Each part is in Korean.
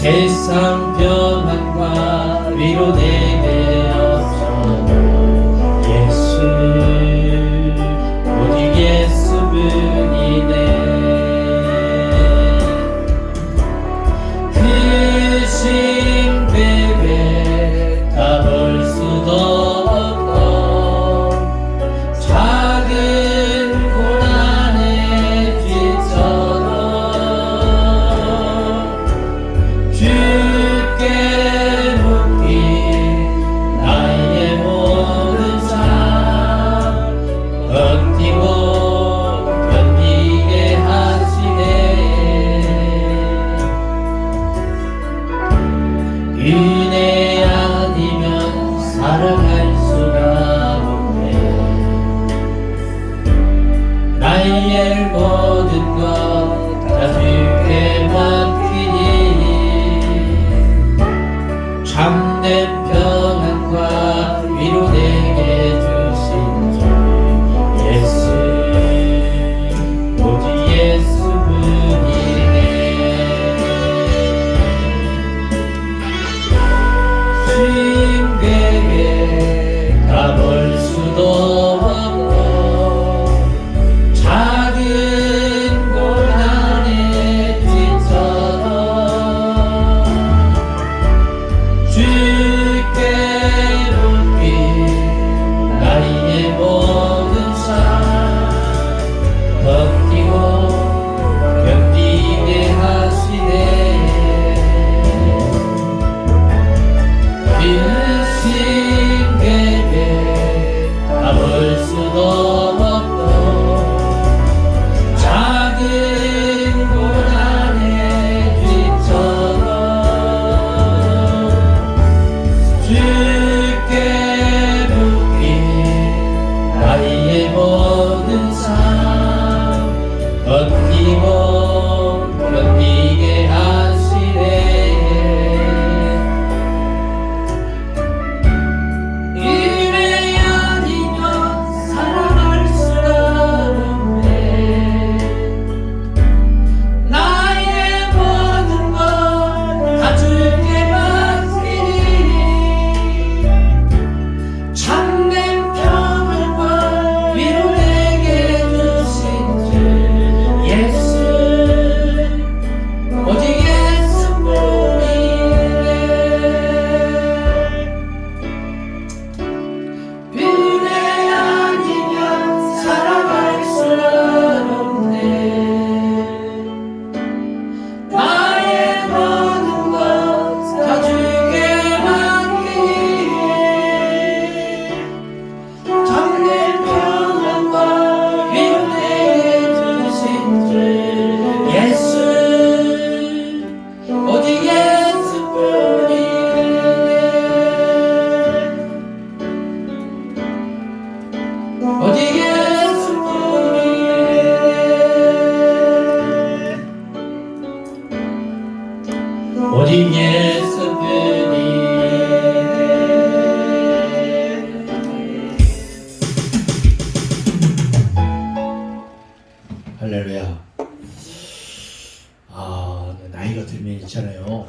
세상 평안과 위로 내게 없어도 예수 오직 예수뿐이네. 그 신배에 가볼 수도 없고 작은 고난에 뒤처져 주께 묻기 나의 모든 삶 버티고 견디게 하시네. 은혜 아니면 살아갈 수가 없네. 나의 모든 것 다 주께 맡기니 참된 평안과 위로 내게 주신 주 예수 오직 예수뿐이네. 신에게 가볼 수도 없고 작은 고난에 뒤처져 주께 묻기 나의 모든 삶 버티고 견디게 하시네. 신에게 가볼 수도 없고 작은 고난에 뒤처져 주께 묻기 나의 모든 삶 버티고 견디게 하시네. 은혜 아니면 살아갈 수가 없네. 나의 모든 것 다 주께 맡기니 참된 평안과 위로 내게 주신 주 예수 오직 예수뿐이네. 은혜 아니면 살아갈 수가 없네. 나의 모든 것 다 주께 맡기니 참된 평안과 위로 내게 주신 주 예수 오직 예수뿐이네. 오직 예수뿐이네. 오직 예수뿐이네. 할렐루야. 나이가 들면 있잖아요.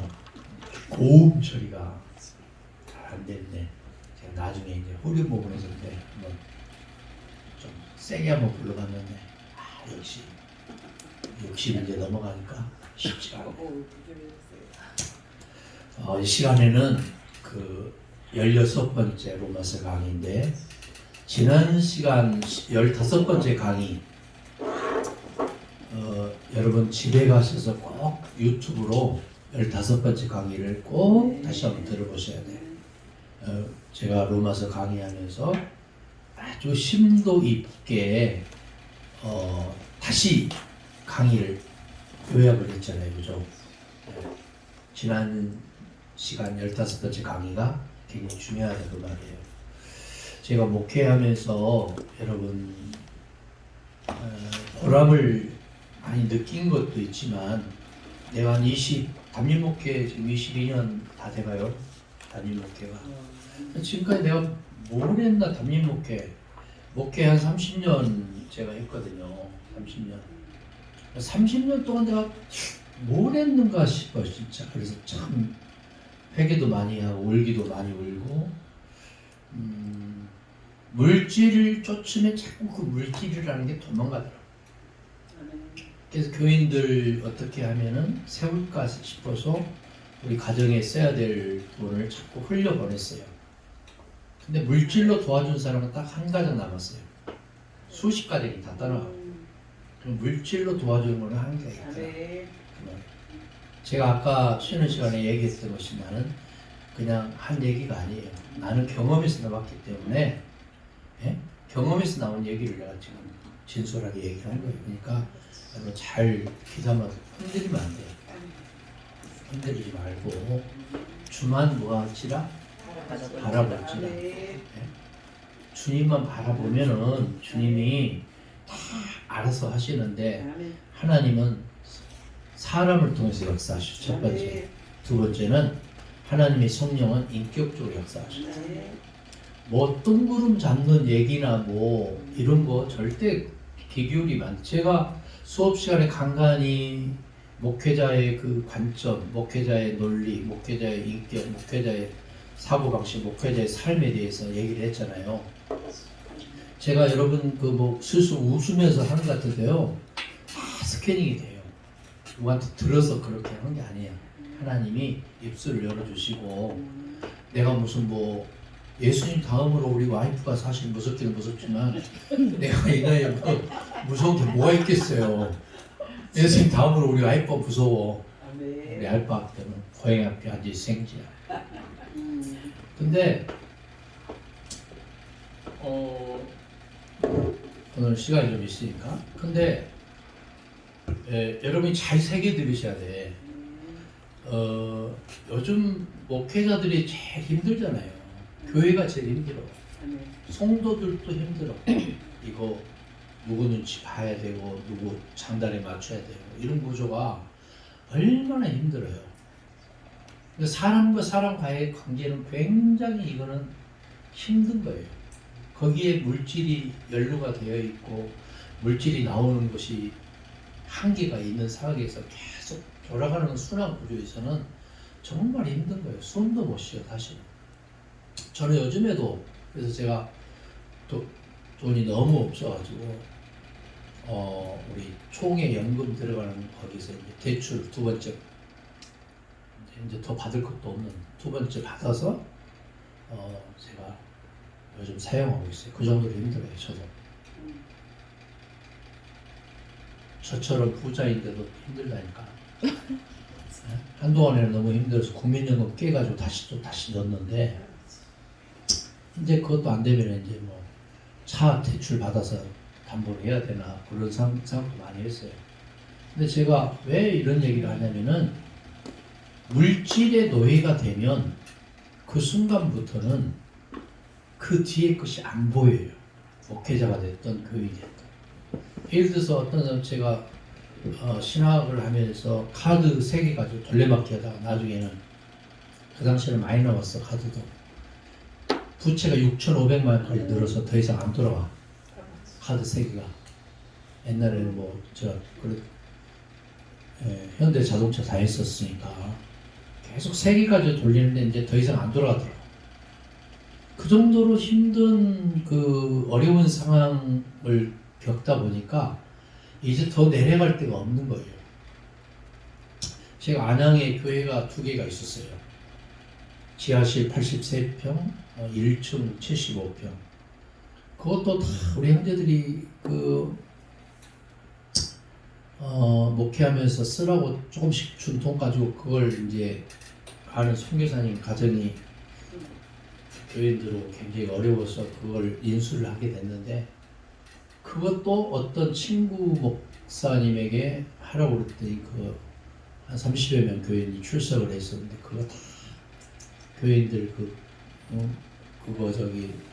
고음 처리가 잘 안 되는데 제가 나중에 이제 후렴 부분에서 그때 한번 좀 세게 한번 불러봤는데 역시 60 이제 넘어가니까 쉽지가 않아요. 이 시간에는 그 16번째 로마서 강의인데 지난 시간 15번째 강의 여러분 집에 가셔서 꼭 유튜브로 15번째 강의를 꼭 다시 한번 들어보셔야 돼요. 제가 로마서 강의하면서 아주 심도 있게 다시 강의를 요약을 했잖아요. 그죠? 지난 시간 15번째 강의가 굉장히 중요하다고 말이에요. 제가 목회하면서 여러분 보람을 많이 느낀 것도 있지만 내가 한 담임 목회 지금 22년 다 돼가요. 담임 목회가 지금까지 내가 뭘 했나. 담임 목회 한 30년 제가 했거든요. 30년 동안 내가 뭘 했는가 싶어 진짜. 그래서 참 회개도 많이 하고 울기도 많이 울고 물질을 쫓으면 자꾸 그 물질이라는 게 도망가더라고요. 그래서 교인들 어떻게 하면은 세울까 싶어서 우리 가정에 써야 될 돈을 자꾸 흘려보냈어요. 근데 물질로 도와준 사람은 딱 한 가정 남았어요. 수십 가정이 다 떠나가고. 그럼 물질로 도와주는 거는 한계가 있다. 제가 아까 쉬는 시간에 얘기했던 것이 나는 그냥 한 얘기가 아니에요. 나는 경험에서 나왔기 때문에 경험에서 나온 얘기를 내가 지금 진솔하게 얘기하는 거예요. 그러니까 여러분 잘 귀담아서 흔들리면 안 돼요. 흔들리지 말고 주만 무엇이라 바라볼지라. 주님만 바라보면은 주님이 다 알아서 하시는데 하나님은 사람을 통해서 역사하시죠. 첫 번째. 두 번째는 하나님의 성령은 인격적으로 역사하시죠. 뭐 뜬구름 잡는 얘기나 뭐 이런 거 절대 귀 기울이면 제가 수업 시간에 간간히 목회자의 그 관점, 목회자의 논리, 목회자의 인격, 목회자의 사고방식, 목회자의 삶에 대해서 얘기를 했잖아요. 제가 여러분 그 뭐 슬슬 웃으면서 하는 것 같은데요. 다 스캐닝이 돼요. 누구한테 들어서 그렇게 하는 게 아니에요. 하나님이 입술을 열어주시고 내가 무슨 뭐 예수님 다음으로 우리 와이프가 사실 무섭기는 무섭지만 내가 이 나이에 뭐 무서운 게 뭐가 있겠어요. 예수님 다음으로 우리 와이프가 무서워. 우리 알바 앞에는 고양이 앞에 앉아 생지야. 근데 오늘 시간이 좀 있으니까 근데 여러분이 잘 새겨 들으셔야 돼. 요즘 목회자들이 제일 힘들잖아요. 교회가 제일 힘들어. 성도들도 힘들어. 이거 누구 눈치 봐야 되고 누구 장단에 맞춰야 되고 이런 구조가 얼마나 힘들어요. 근데 사람과 사람과의 관계는 굉장히 이거는 힘든 거예요. 거기에 물질이 연루가 되어 있고 물질이 나오는 것이 한계가 있는 상황에서 계속 돌아가는 순환 구조에서는 정말 힘든 거예요. 숨도 못 쉬어 다시. 저는 요즘에도 그래서 제가 돈이 너무 없어가지고 우리 총회 연금 들어가는 거기서 이제 대출 두 번째 이제 더 받을 것도 없는 두 번째 받아서 제가 요즘 사용하고 있어요. 그 정도로 힘들어요. 저도. 저처럼 부자인데도 힘들다니까. 한동안에는 너무 힘들어서 국민연금 깨가지고 다시 넣었는데 이제 그것도 안 되면 이제 뭐 차 대출 받아서 담보를 해야 되나 그런 생각도 많이 했어요. 근데 제가 왜 이런 얘기를 하냐면은 물질의 노예가 되면 그 순간부터는 그 뒤에 것이 안 보여요. 목회자가 됐던 교인이 됐던. 예를 들어서 어떤 사람 제가 신학을 하면서 카드 3개 가지고 돌려막기 하다가 나중에는 그 당시에는 많이 나왔어 카드도. 부채가 6,500만 원까지 늘어서 더 이상 안 돌아와. 카드 3개가. 옛날에는 뭐 제가 현대 자동차 다 했었으니까 계속 3개까지 돌리는데 이제 더 이상 안 돌아가더라고. 그 정도로 힘든 그 어려운 상황을 겪다 보니까 이제 더 내려갈 데가 없는 거예요. 제가 안양에 교회가 2개가 있었어요. 지하실 83평, 1층 75평. 그것도 다 우리 형제들이 목회하면서 쓰라고 조금씩 준 돈 가지고 그걸 이제 아는 선교사님 가정이 교인들로 굉장히 어려워서 그걸 인수를 하게 됐는데 그것도 어떤 친구 목사님에게 하라고 그랬더니 한 30여 명 교인이 출석을 했었는데 그거 다 교인들 그거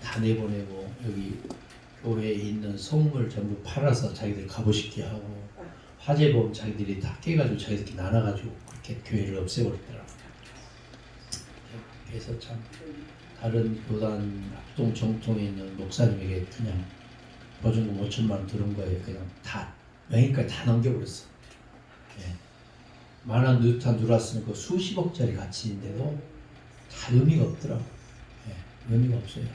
다 내보내고 여기 교회에 있는 성물 전부 팔아서 자기들 값어치기 하고 화재보험 자기들이 다 깨가지고 자기들끼리 나눠가지고 그렇게 교회를 없애버렸더라고요. 그래서 참 다른 교단 합동 정통에 있는 목사님에게 그냥 보증금 5천만 원 들은 거예요. 그냥 다 명의까지 다 넘겨버렸어. 예. 만한 뉴턴 누라스는 그 수십억짜리 가치인데도 다 의미가 없더라고. 예, 의미가 없어요.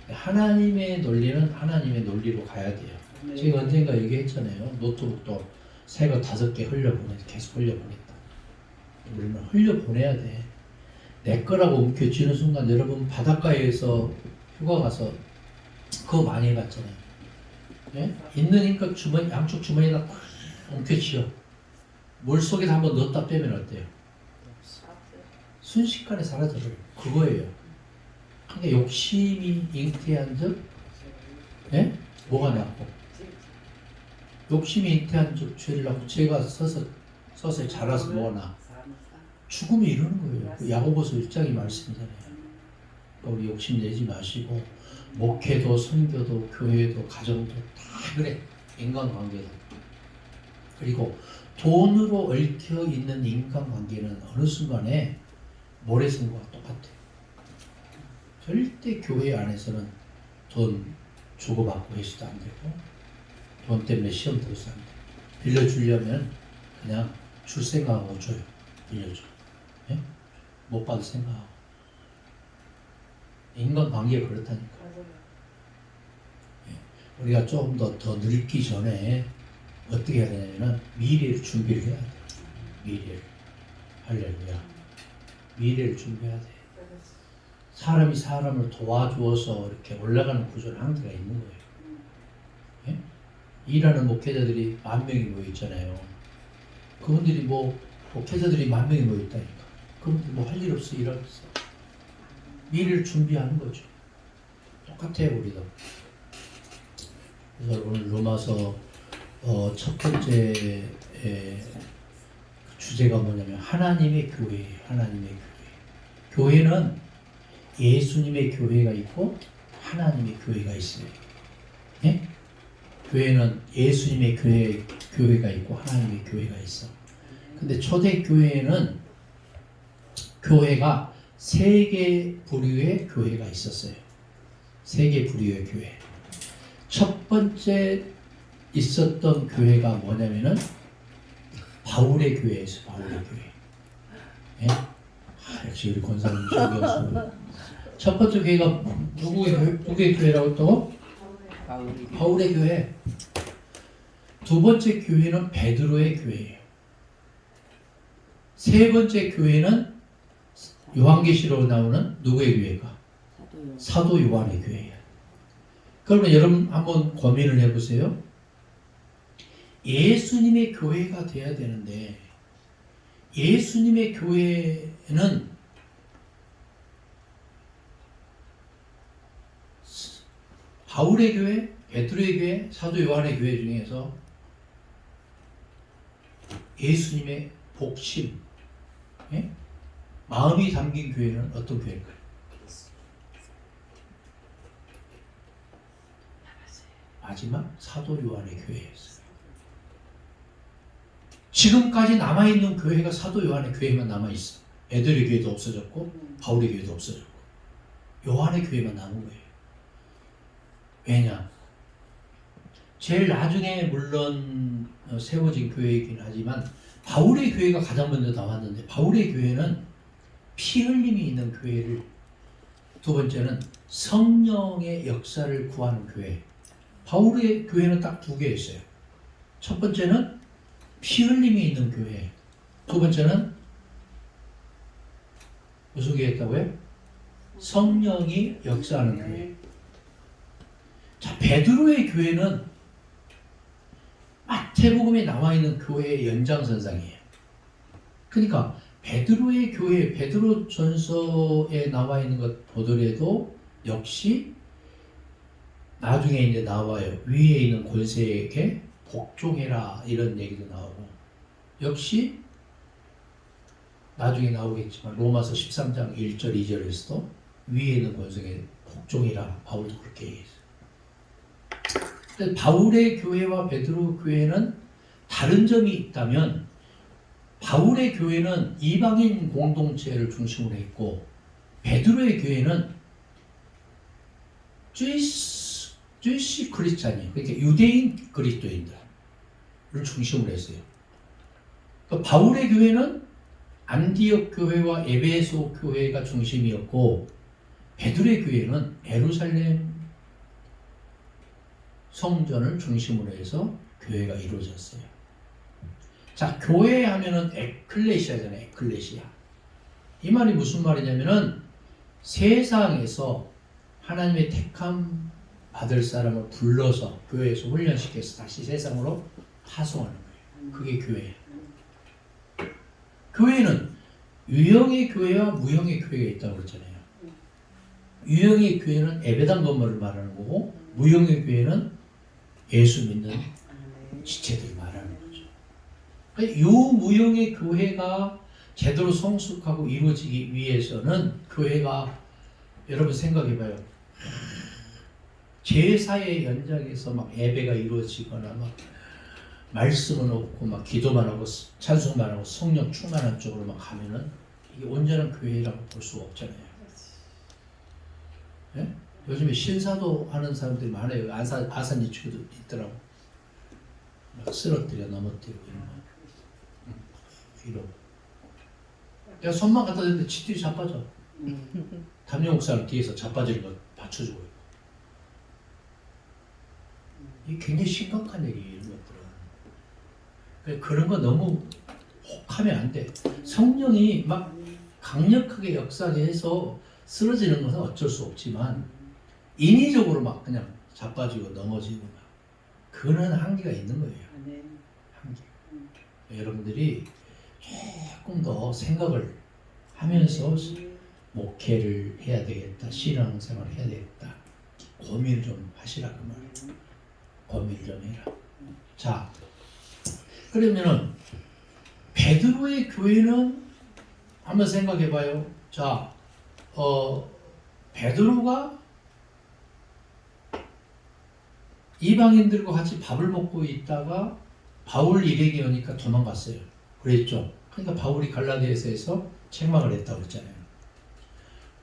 하나님의 논리는 하나님의 논리로 가야 돼요. 제가 언젠가 얘기했잖아요. 노트북도 새 거 5개 계속 흘려보냈다. 우리는 흘려보내야 돼. 내 거라고 움켜쥐는 순간 여러분 바닷가에서 휴가 가서 그거 많이 해봤잖아요. 예? 있는 힘껏 양쪽 주머니에다 딱 움켜쥐어. 물속에서 한번 넣었다 빼면 어때요? 순식간에 사라져버려요. 그거예요. 그러니까 욕심이 잉태한 즉, 예? 뭐가 나고? 욕심이 잉태한 즉 죄를 낳고 죄가 서서히 자라서 뭐가 나? 죽음이 이러는 거예요. 그 야고보서 1장의 말씀이잖아요. 그러니까 우리 욕심 내지 마시고 목회도 선교도 교회도 가정도 다 그래. 인간관계도. 그리고 돈으로 얽혀 있는 인간관계는 어느 순간에 모래성과 똑같아요. 절대 교회 안에서는 돈 주고받고 해서도 안 되고 돈 때문에 시험 들어서 안 돼요. 빌려주려면 그냥 줄 생각하고 줘요. 빌려줘. 예? 못 받을 생각하고. 인간관계가 그렇다니까. 예. 우리가 조금 더 늙기 전에 어떻게 해야 되냐면 미래를 준비를 해야 돼. 미래를. 할렐루야. 미래를 준비해야 돼. 사람이 사람을 도와주어서 이렇게 올라가는 구조는 한계가 있는 거예요. 예? 일하는 목회자들이 10,000명이 모여 있잖아요. 그분들이 목회자들이 10,000명이 모여 있다니까. 그분들 할 일 없어, 일 없어. 미래를 준비하는 거죠. 똑같아요, 우리도. 그래서 오늘 로마서 첫 번째 주제가 뭐냐면 하나님의 교회예요. 하나님의 교회. 교회는 예수님의 교회가 있고 하나님의 교회가 있어요. 예? 교회는 예수님의 교회가 있고 하나님의 교회가 있어. 근데 초대 교회에는 교회가 3개 부류의 교회가 있었어요. 3개 부류의 교회. 첫 번째 있었던 교회가 뭐냐면은 바울의 교회에서 바울의 교회. 예? 역시 우리 권사님 신경 첫 번째 교회가 누구의 교회라고 했다고? 바울의 교회. 두 번째 교회는 베드로의 교회예요. 세 번째 교회는 요한계시록에 나오는 누구의 교회가? 사도 요한의 교회예요. 그러면 여러분 한번 고민을 해보세요. 예수님의 교회가 돼야 되는데 예수님의 교회는 바울의 교회, 베드로의 교회, 사도 요한의 교회 중에서 예수님의 복심, 예? 마음이 담긴 교회는 어떤 교회일까요? 마지막 사도 요한의 교회였어요. 지금까지 남아있는 교회가 사도 요한의 교회만 남아있어. 베드로의 교회도 없어졌고 바울의 교회도 없어졌고 요한의 교회만 남은 거예요. 왜냐? 제일 나중에 물론 세워진 교회이긴 하지만 바울의 교회가 가장 먼저 나왔는데 바울의 교회는 피 흘림이 있는 교회를, 두 번째는 성령의 역사를 구하는 교회. 바울의 교회는 딱 2개 있어요. 첫 번째는 피 흘림이 있는 교회. 두 번째는 무슨 교회였다고요? 성령이 역사하는 교회. 자, 베드로의 교회는 마태복음에 나와 있는 교회의 연장선상이에요. 그러니까 베드로의 교회, 베드로전서에 나와 있는 것 보더라도 역시 나중에 이제 나와요. 위에 있는 권세에게 복종해라 이런 얘기도 나오고, 역시 나중에 나오겠지만 로마서 13장 1절 2절에서도 위에 있는 권세에게 복종해라, 바울도 그렇게 얘기했어요. 바울의 교회와 베드로 교회는 다른 점이 있다면 바울의 교회는 이방인 공동체를 중심으로 했고 베드로의 교회는 주이시 크리스찬이에요. 그러니까 유대인 그리스도인들을 중심으로 했어요. 그 바울의 교회는 안디옥 교회와 에베소 교회가 중심이었고 베드로의 교회는 예루살렘 성전을 중심으로 해서 교회가 이루어졌어요. 자, 교회 하면은 에클레시아잖아요. 에클레시아. 이 말이 무슨 말이냐면은 세상에서 하나님의 택함 받을 사람을 불러서 교회에서 훈련시켜서 다시 세상으로 파송하는 거예요. 그게 교회예요. 교회는 유형의 교회와 무형의 교회가 있다고 그랬잖아요. 유형의 교회는 예배당 건물을 말하는 거고 무형의 교회는 예수 믿는 지체들 말하는 거죠. 이 무형의 교회가 제대로 성숙하고 이루어지기 위해서는 교회가 여러분 생각해봐요. 제사의 연장에서 막 예배가 이루어지거나 막 말씀은 없고 막 기도만 하고 찬송만 하고 성령 충만한 쪽으로 막 가면은 이게 온전한 교회라고 볼 수가 없잖아요. 예? 요즘에 신사도 하는 사람들이 많아요. 아산 이쪽에도 있더라고. 막 쓰러뜨려 넘어뜨리고 이런 거. 뒤로. 내가 손만 갖다 대는데 지들이 자빠져. 담임 목사는 뒤에서 자빠지는 거 받쳐주고 있고. 이게 굉장히 심각한 얘기예요. 이런 것들은. 그런 거 너무 혹하면 안 돼. 성령이 막 강력하게 역사해서 쓰러지는 것은 어쩔 수 없지만 인위적으로 막 그냥 자빠지고 넘어지고 막 그거는 한계가 있는 거예요. 한계. 여러분들이 조금 더 생각을 하면서 목회를 해야 되겠다, 신앙생활을 해야 되겠다, 고민을 좀 하시라 그 말이에요. 고민을 좀 해라. 자, 그러면은 베드로의 교회는 한번 생각해봐요. 자, 베드로가 이방인들과 같이 밥을 먹고 있다가 바울 일행이 오니까 도망갔어요. 그랬죠. 그러니까 바울이 갈라디아서에서 책망을 했다고 했잖아요.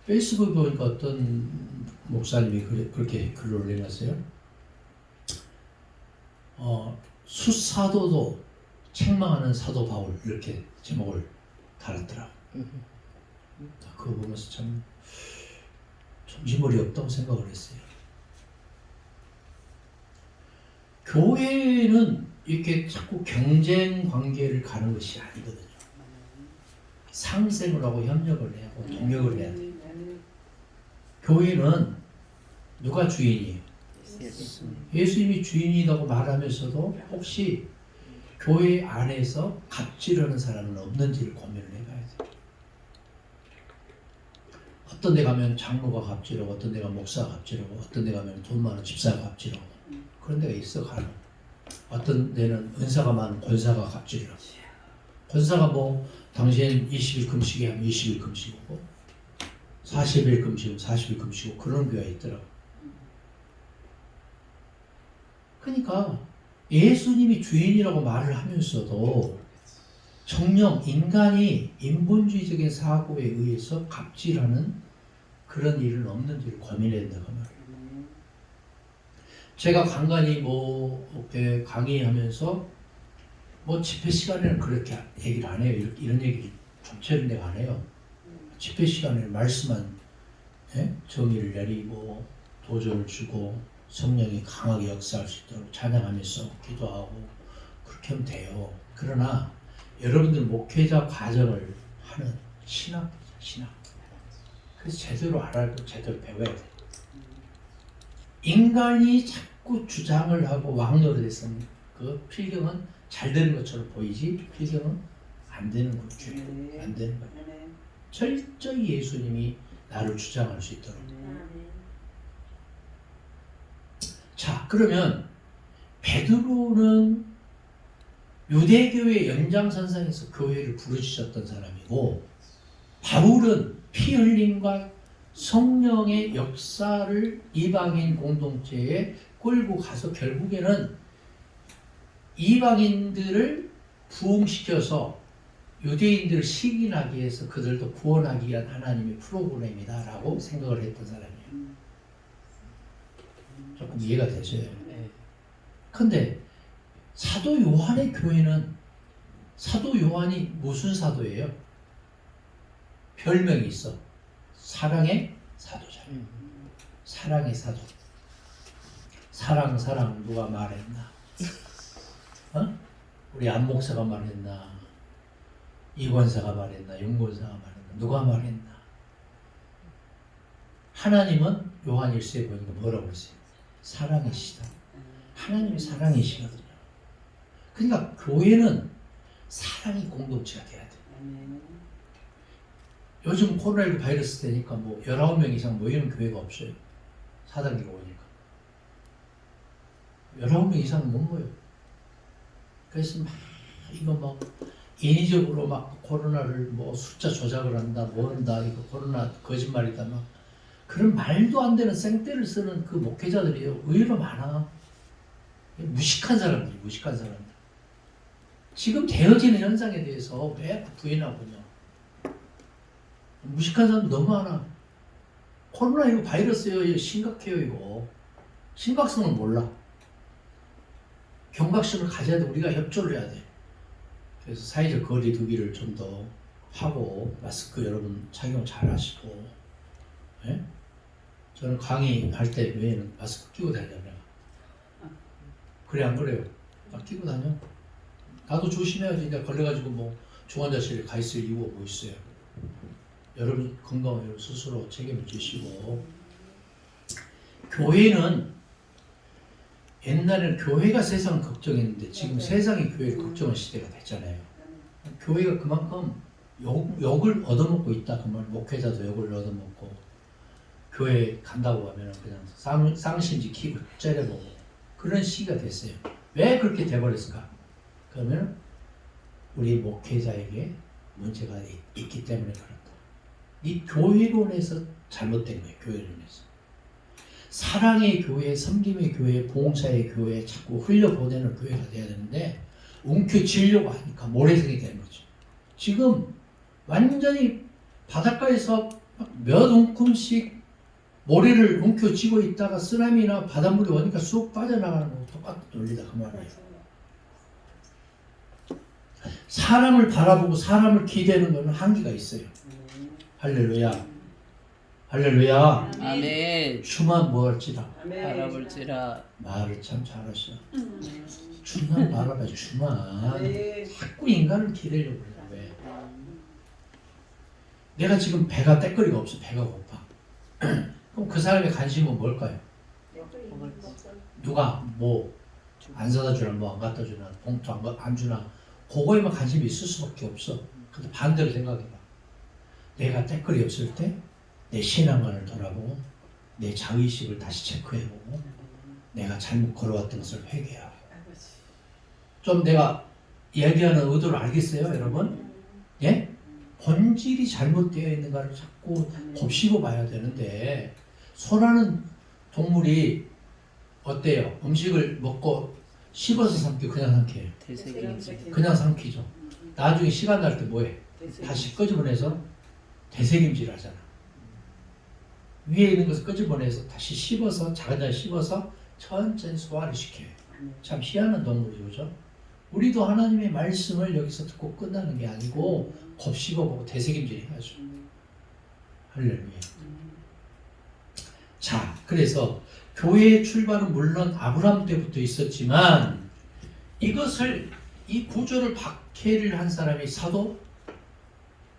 페이스북에 보니까 어떤 목사님이 그렇게 글을 올려놨어요. 수사도도 책망하는 사도 바울 이렇게 제목을 달았더라. 그거 보면서 참 정신머리 없다고 생각을 했어요. 교회는 이렇게 자꾸 경쟁 관계를 가는 것이 아니거든요. 상생을 하고 협력을 해야 하고 동역을 해야 돼요. 교회는 누가 주인이에요? 예수님이 주인이라고 말하면서도 혹시 교회 안에서 갑질하는 사람은 없는지를 고민을 해봐야 돼요. 어떤 데 가면 장로가 갑질하고 어떤 데 가면 목사가 갑질하고 어떤 데 가면 돈 많은 집사가 갑질하고 그런 데가 있어 가는. 어떤 데는 은사가 많은 권사가 갑질을 하고 권사가 뭐 당신 20일 금식에 하면 20일 금식이고 40일 금식이고 40일 금식이고 그런 교회가 있더라고. 그러니까 예수님이 주인이라고 말을 하면서도 정녕 인간이 인본주의적인 사고에 의해서 갑질하는 그런 일은 없는지를 고민해야 된다고 말이에요. 제가 간간히 뭐 강의하면서 뭐 집회 시간에는 그렇게 얘기를 안 해요. 이런 얘기를 좀처럼 내가 안 해요. 집회 시간에 말씀만 정의를 내리고 도전을 주고 성령이 강하게 역사할 수 있도록 찬양하면서 기도하고 그렇게 하면 돼요. 그러나 여러분들 목회자 과정을 하는 신학. 그래서 제대로 알아고 제대로 배워야 돼. 인간이 자꾸 주장을 하고 왕노릇 해서는 그 필경은 잘 되는 것처럼 보이지 필경은 안 되는 거죠. 안 되는 거예요. 철저히 예수님이 나를 주장할 수 있도록. 자, 그러면 베드로는 유대교회 연장선상에서 교회를 부르짖었던 사람이고 바울은 피 흘림과 성령의 역사를 이방인 공동체에 끌고 가서 결국에는 이방인들을 부흥시켜서 유대인들을 시기하기 위해서 그들도 구원하기 위한 하나님의 프로그램이다 라고 생각을 했던 사람이에요. 조금 이해가 되세요? 근데 사도 요한의 교회는 사도 요한이 무슨 사도예요? 별명이 있어. 사랑의 사도잖아요. 사랑의 사도. 사랑 누가 말했나? 어? 우리 안 목사가 말했나? 이권사가 말했나? 윤권사가 말했나? 누가 말했나? 하나님은 요한 1서에 보니까 뭐라고 했어요? 사랑이시다. 하나님이 사랑이시거든요. 그러니까 교회는 사랑이 공동체가 돼야 돼. 요즘 코로나19 바이러스 되니까 뭐 19명 이상 모이는 교회가 없어요. 4단계가 오니까. 19명 이상 못 모여. 그래서 막 이거 막 인위적으로 막 코로나를 뭐 숫자 조작을 한다, 뭐 한다, 이거 코로나 거짓말이다, 막 그런 말도 안 되는 생떼를 쓰는 그 목회자들이 의외로 많아. 무식한 사람들이, 무식한 사람들. 지금 되어지는 현상에 대해서 왜 부인하고 있냐. 무식한 사람 너무 많아. 코로나 이거 바이러스예요. 이거 심각해요. 이거 심각성을 몰라. 경각심을 가져야 돼. 우리가 협조를 해야 돼. 그래서 사회적 거리 두기를 좀 더 하고, 마스크 여러분 착용 잘 하시고. 예? 저는 강의할 때 외에는 마스크 끼고 다니잖아요. 그래 안 그래요? 나 끼고 다녀. 나도 조심해야지. 내가 걸려가지고 뭐 중환자실에 가 있을 이유가 뭐 있어요. 여러분 건강을 스스로 책임을 지시고. 교회는 옛날에는 교회가 세상을 걱정했는데 지금 세상이 교회를 걱정할 시대가 됐잖아요. 교회가 그만큼 욕을 얻어먹고 있다. 그 말, 목회자도 욕을 얻어먹고 교회 간다고 하면 그냥 쌍심지 키고 째려보고 그런 시기가 됐어요. 왜 그렇게 돼버렸을까? 그러면 우리 목회자에게 문제가 있기 때문에 그렇다. 이 교회론에서 잘못된 거예요. 교회론에서. 사랑의 교회, 섬김의 교회, 봉사의 교회 자꾸 흘려보내는 교회가 돼야 되는데 움켜쥐려고 하니까 모래성이 되는 거죠. 지금 완전히 바닷가에서 몇 움큼씩 모래를 움켜쥐고 있다가 쓰나미나 바닷물이 오니까 쑥 빠져나가는 거 똑같은 논리다 그 말이에요. 사람을 바라보고 사람을 기대는 것은 한계가 있어요. 할렐루야. 할렐루야. 아멘. 주만 뭐할지라 바라볼지라. 말을 참 잘하셔. 주만 바라봐. 주만. 자꾸 인간을 기대려고 그래. 왜? 내가 지금 배가 떼거리가 없어. 배가 고파. 그럼 그 사람의 관심은 뭘까요? 누가 뭐 안 사다 주나 뭐 안 갖다 주나 봉투 안 주나 그거에만 관심이 있을 수밖에 없어. 근데 반대로 생각해봐. 내가 떼거리 없을 때 내 신앙관을 돌아보고 내 자의식을 다시 체크해보고 내가 잘못 걸어왔던 것을 회개하고 좀 내가 이야기하는 의도를 알겠어요 여러분? 예? 본질이 잘못되어 있는가를 자꾸 곱씹어 봐야 되는데 소라는 동물이 어때요? 음식을 먹고 씹어서 삼켜 그냥 삼켜요? 되새김질. 그냥 삼키죠. 나중에 시간 날 때 뭐해? 다시 끄집어내서 되새김질 하잖아. 위에 있는 것을 끄집어내서 다시 씹어서 작은 씹어서 천천히 소화를 시켜요. 참 희한한 동물이죠. 그죠? 우리도 하나님의 말씀을 여기서 듣고 끝나는 게 아니고 곱씹어보고 되새김질 해야죠. 할렐루야. 자, 그래서 교회의 출발은 물론 아브라함 때부터 있었지만 이것을 이 구조를 박해를 한 사람이 사도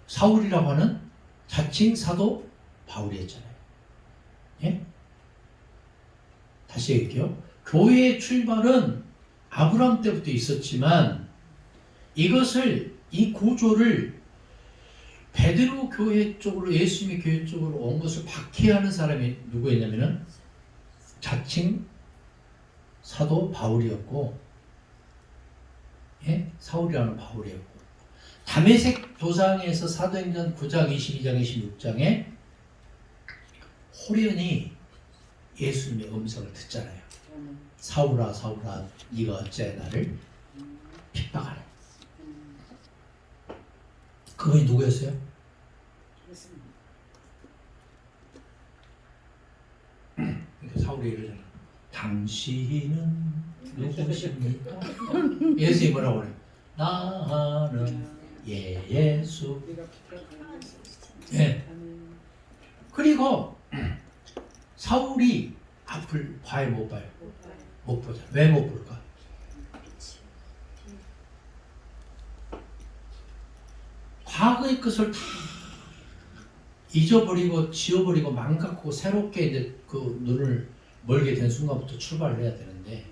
사울이라고 하는 자칭 사도 바울이었잖아요. 예? 다시 얘기해요. 교회의 출발은 아브라함 때부터 있었지만 이것을 이 구조를 베드로 교회 쪽으로 예수님의 교회 쪽으로 온 것을 박해하는 사람이 누구였냐면은 자칭 사도 바울이었고, 예? 사울이라는 바울이었고, 다메섹 도상에서 사도행전 9장 22장 26장에 호련히 예수님의 음성을 듣잖아요. 사울아 사울아 네가 어째 나를 핍박하냐. 그분이 누구였어요? 그러니까 사울이 이러잖아. 당신은 누구십니까? 예수님이 뭐라고 그래? 나는 예수. 예. 그리고 사울이 앞을 봐요, 못 봐요? 못 보자. 왜 못 볼까? 과거의 것을 다 잊어버리고 지워버리고 망각하고 새롭게 이제 그 눈을 멀게 된 순간부터 출발을 해야 되는데,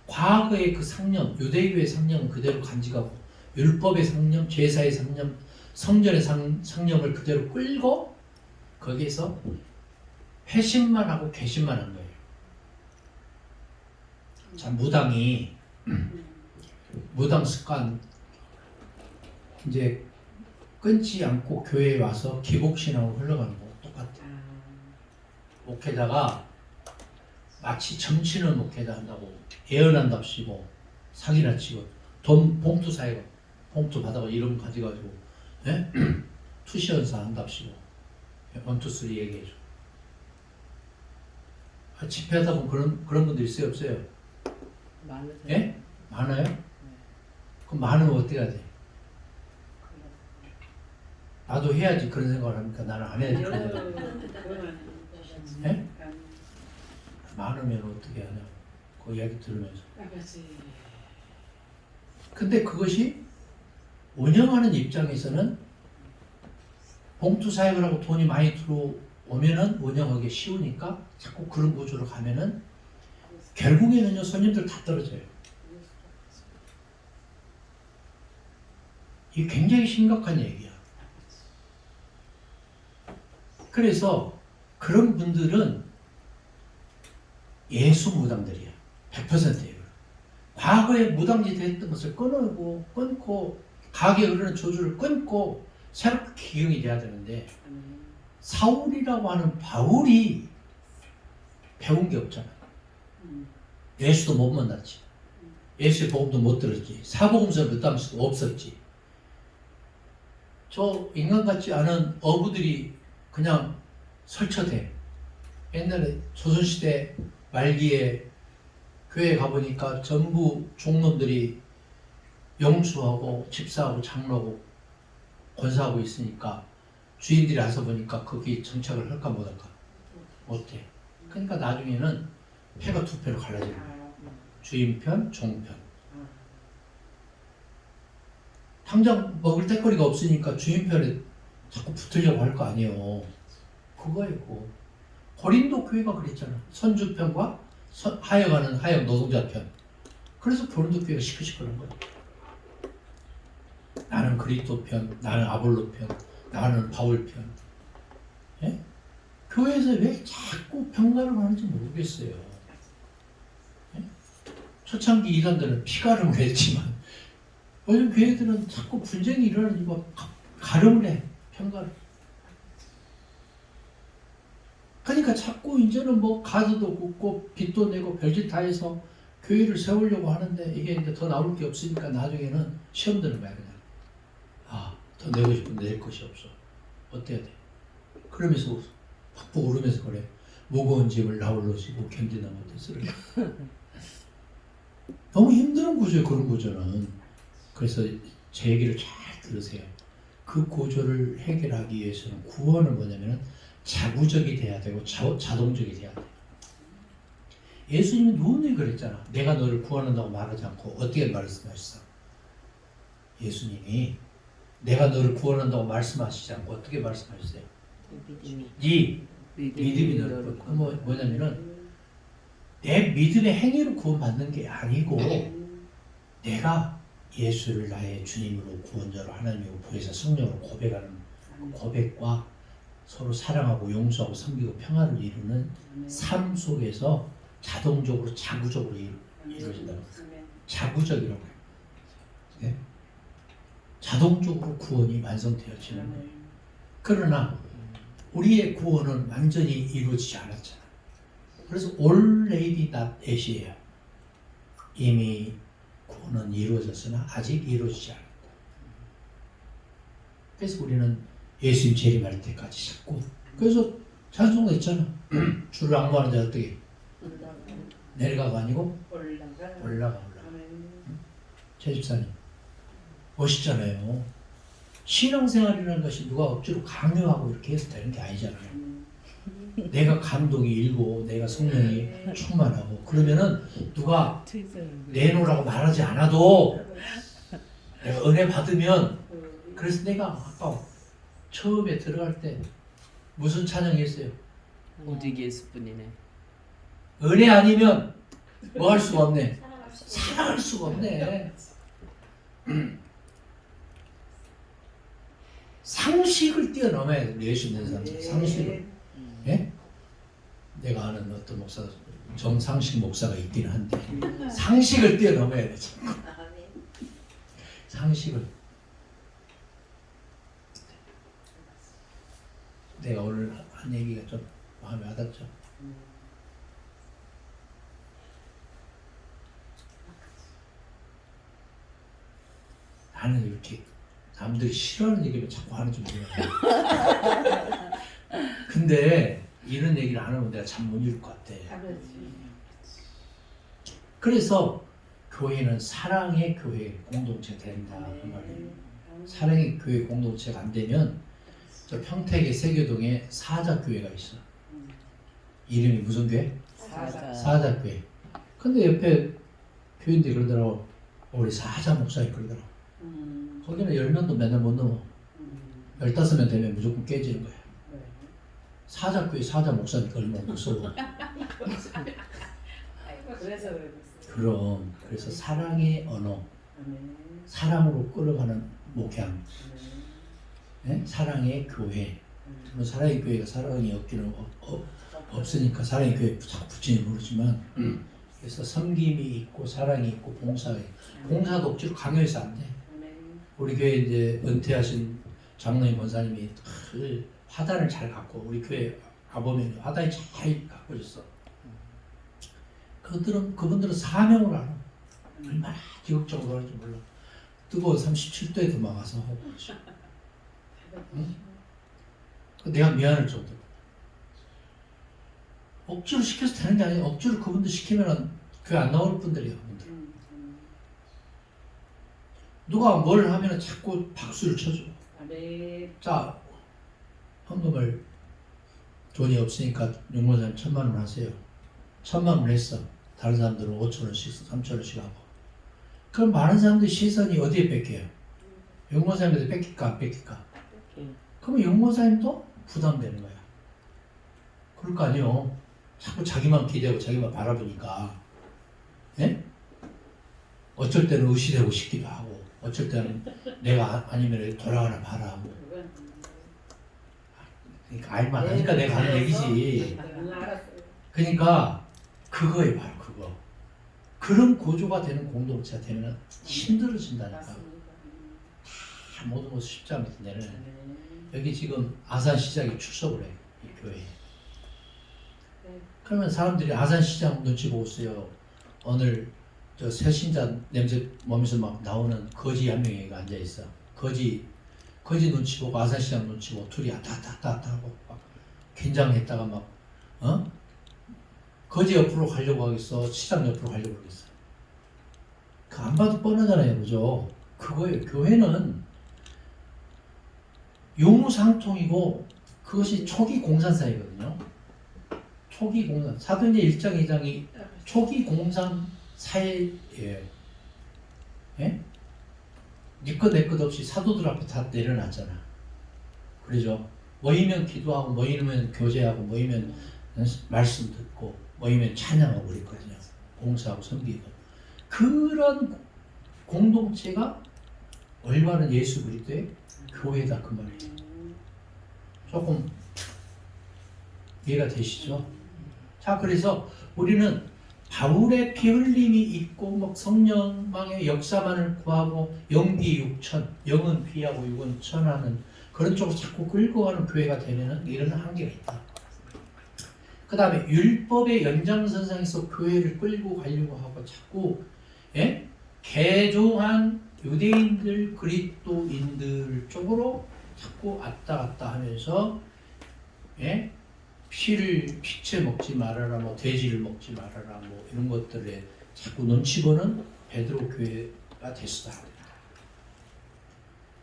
과거의 그 상념, 유대교의 상념은 그대로 간직하고 율법의 상념, 제사의 상념, 성전의 상념을 그대로 끌고 거기에서 회심만 하고 개심만 한 거예요. 자, 무당이 무당 습관 이제 끊지 않고 교회에 와서 기복신앙으로 흘러가는 거 똑같아. 목회자가 마치 정치는 목회자 한다고 예언한답시고 사기나 치고 돈 봉투 사이고 봉투 받아가 이름 가져가지고 예? 투시연사 한답시고 원투쓰리 얘기해줘. 집회하다 보면 그런 분들 있어요, 없어요? 많으세요? 예? 많아요? 그럼 많으면 어떻게 해야 돼? 나도 해야지 그런 생각을 하니까 나는 안 해야지 그런 생각을. 예? 많으면 어떻게 하냐? 그 이야기 들으면서. 근데 그것이 운영하는 입장에서는 봉투 사역을 하고 돈이 많이 들어오면은 운영하기 쉬우니까 자꾸 그런 구조로 가면은 결국에는요 손님들 다 떨어져요. 이게 굉장히 심각한 얘기야. 그래서 그런 분들은 예수 무당들이야. 100%예요. 과거에 무당짓 했던 것을 끊고 가게 흐르는 저주를 끊고 새롭게 기경이 돼야 되는데, 사울이라고 하는 바울이 배운 게 없잖아. 예수도 못 만났지. 예수의 복음도 못 들었지. 사복음서를 그 당시도 없었지. 저 인간 같지 않은 어부들이 그냥 설쳐대. 옛날에 조선시대 말기에 교회에 가보니까 전부 종놈들이 영수하고 집사하고 장로하고 권사하고 있으니까 주인들이 와서 보니까 거기 정착을 할까 못할까? 못해. 그러니까 나중에는 패가 두 패로 갈라지는 거예요. 주인편, 종편. 당장 먹을 때거리가 없으니까 주인편에 자꾸 붙으려고 할 거 아니에요. 그거예요. 그거. 고린도 교회가 그랬잖아. 선주편과 하여가는 하여 노동자 편. 그래서 고린도 교회가 시끌시끌한 거야. 나는 그리스도 편, 나는 아볼로 편, 나는 바울 편. 예? 교회에서 왜 자꾸 평가를 하는지 모르겠어요. 예? 초창기 이단들은 피가름을 했지만 요즘 교회들은 자꾸 분쟁이 일어나니까 가름을 해. 평가를. 그러니까 자꾸 이제는 뭐 가드도 긋고 빚도 내고 별짓 다 해서 교회를 세우려고 하는데, 이게 이제 더 나올 게 없으니까 나중에는 시험 드는 거야. 그냥 더 내고 싶은데 낼 것이 없어. 어때야 돼? 그러면서 팍팍 울으면서 그래. 무거운 짐을 나홀로 지고 견디나 못해 쓰러져. 너무 힘든 구조예요. 그런 구조는. 그래서 제 얘기를 잘 들으세요. 그 구조를 해결하기 위해서는 구원은 뭐냐면은 자구적이 돼야 되고 자동적이 돼야 돼요. 예수님이 누누이 그랬잖아. 내가 너를 구원한다고 말하지 않고 어떻게 말씀하셨어? 예수님이 내가 너를 구원한다고 말씀하시지 않고 어떻게 말씀하셨어요? 네 믿음이 너를 구원. 뭐냐면은 내 믿음의 행위로 구원받는 게 아니고 내가 예수를 나의 주님으로 구원자로 하나님으로 부여해서 성령으로 고백하는 고백과 서로 사랑하고 용서하고 섬기고 평화를 이루는 삶 속에서 자동적으로 자구적으로 이루어진다고. 자구적이라고 해요. 네? 자동적으로 구원이 완성되어지는 거예요. 그러나 우리의 구원은 완전히 이루어지지 않았잖아. 그래서 already not yet이에요. 이미 구원은 이루어졌으나 아직 이루어지지 않았다. 그래서 우리는 예수님 재림할 때까지 찾고, 그래서 찬송가 있잖아. 주를 앙모하는 자가 어떻게 내려가가 아니고 올라가. 제 집사님 멋있잖아요. 신앙생활이라는 것이 누가 억지로 강요하고 이렇게 해서 되는 게 아니잖아요. 내가 감동이 일고 내가 성령이 충만하고 그러면은 누가 내놓으라고 말하지 않아도 내가 은혜 받으면 그래서 내가 아까 처음에 들어갈 때 무슨 찬양했어요? 오직 예수뿐이네. 은혜 아니면 뭐 할 수가 없네. 사랑할 수가 없네. 상식을 뛰어넘어야 돼. 예수 믿는 사람들 상식을. 예? 내가 아는 어떤 목사 정상식 목사가 있긴 한데 상식을 뛰어넘어야 돼. 상식을. 내가 오늘 한 얘기가 좀 마음에 와닿죠. 나는 이렇게 남들이 싫어하는 얘기를 자꾸 하는 줄 몰라요. 근데 이런 얘기를 안 하면 내가 잠 못 이룰 것 같아. 그래서 교회는 사랑의 교회 공동체가 된다 그 말이에요. 사랑의 교회 공동체가 안 되면 저 평택의 세교동에 사자교회가 있어. 이름이 무슨 교회? 사자교회. 근데 옆에 교인들이 그러더라고. 우리 사자 목사님 그러더라고. 거기는 10명도 맨날 못 넘어. 15명 되면 무조건 깨지는 거야. 사자교회 사자 목사님 얼마나 무서워. 그래서 사랑의 언어, 사랑으로 끌어가는 목양, 네? 사랑의 교회. 물론 사랑의 교회가 사랑이 없기는 없으니까 사랑의 교회 자꾸 붙이는 모르지만 그래서 섬김이 있고 사랑이 있고 봉사도 억지로 강요해서 안 돼. 우리 교회 이제 은퇴하신 장로님 권사님이 늘 화단을 잘 갖고 우리 교회 가보면 화단이 잘 갖고 있어. 그분들은 사명을 알아. 얼마나 지극적으로 하는지 몰라. 뜨거운 37도에도 막아서 하고 그러지. 응? 내가 미안할 정도로. 억지로 시켜서 되는 게 아니야. 억지로 그분들 시키면 교회 안 나올 분들이야. 그분들. 누가 뭘 하면 자꾸 박수를 쳐줘. 자, 헌금을 돈이 없으니까 용모사님 1,000만 원 하세요. 1,000만 원 했어. 다른 사람들은 5,000원씩, 3,000원씩 하고. 그럼 많은 사람들이 시선이 어디에 뺏겨요? 용모사님한테 뺏길까 안 뺏길까? 그러면 용모사님도 부담되는 거야. 그럴 거 아니에요. 자꾸 자기만 기대고 자기만 바라보니까. 예? 어쩔 때는 의시되고 싶기도 하고 어쩔 때는 내가 아니면 돌아가나 봐라 하고. 그러니까 알만 하니까 내가 하는 얘기지. 그러니까 그거에 바로 그거. 그런 구조가 되는 공동체가 되면 힘들어진다니까. 다 모든 것을 쉽지 않게 내는. 여기 지금 아산시장에 출석을 해. 이 교회에. 그러면 사람들이 아산시장 눈치 보고 있어요. 오늘 저 새신자 냄새 몸에서 막 나오는 거지 한 명이 앉아있어. 거지 눈치 보고 아산시장 눈치 보고 둘이 왔다 하고 막 긴장했다가 막 거지 옆으로 가려고 하겠어? 시장 옆으로 가려고 하겠어? 그 안 봐도 뻔하잖아요. 그죠? 그거예요. 교회는 유무상통이고 그것이 초기 공산사이거든요. 초기 공산. 사도행전 1장 2장이 초기 공산 사회예요. 예? 니것 내것 없이 사도들 앞에 다 내려놨잖아. 그러죠? 모이면 기도하고 모이면 교제하고 모이면 말씀 듣고 모이면 찬양하고 그랬거든요. 봉사하고 섬기고. 그런 공동체가 올바른 예수 그리스도의 교회다 그 말이에요. 조금 이해가 되시죠? 자, 그래서 우리는 바울의 피 흘림이 있고 뭐 성령망의 역사만을 구하고 영기 육천, 영은 피하고 육은 천하는 그런 쪽으로 자꾸 끌고 가는 교회가 되면은 이런 한계가 있다. 그 다음에 율법의 연장선상에서 교회를 끌고 가려고 하고 자꾸 개종한 유대인들 그리스도인들 쪽으로 자꾸 왔다 갔다 하면서 피채 먹지 말아라, 뭐 돼지를 먹지 말아라, 뭐 이런 것들에 자꾸 눈치 보는 베드로 교회가 됐다.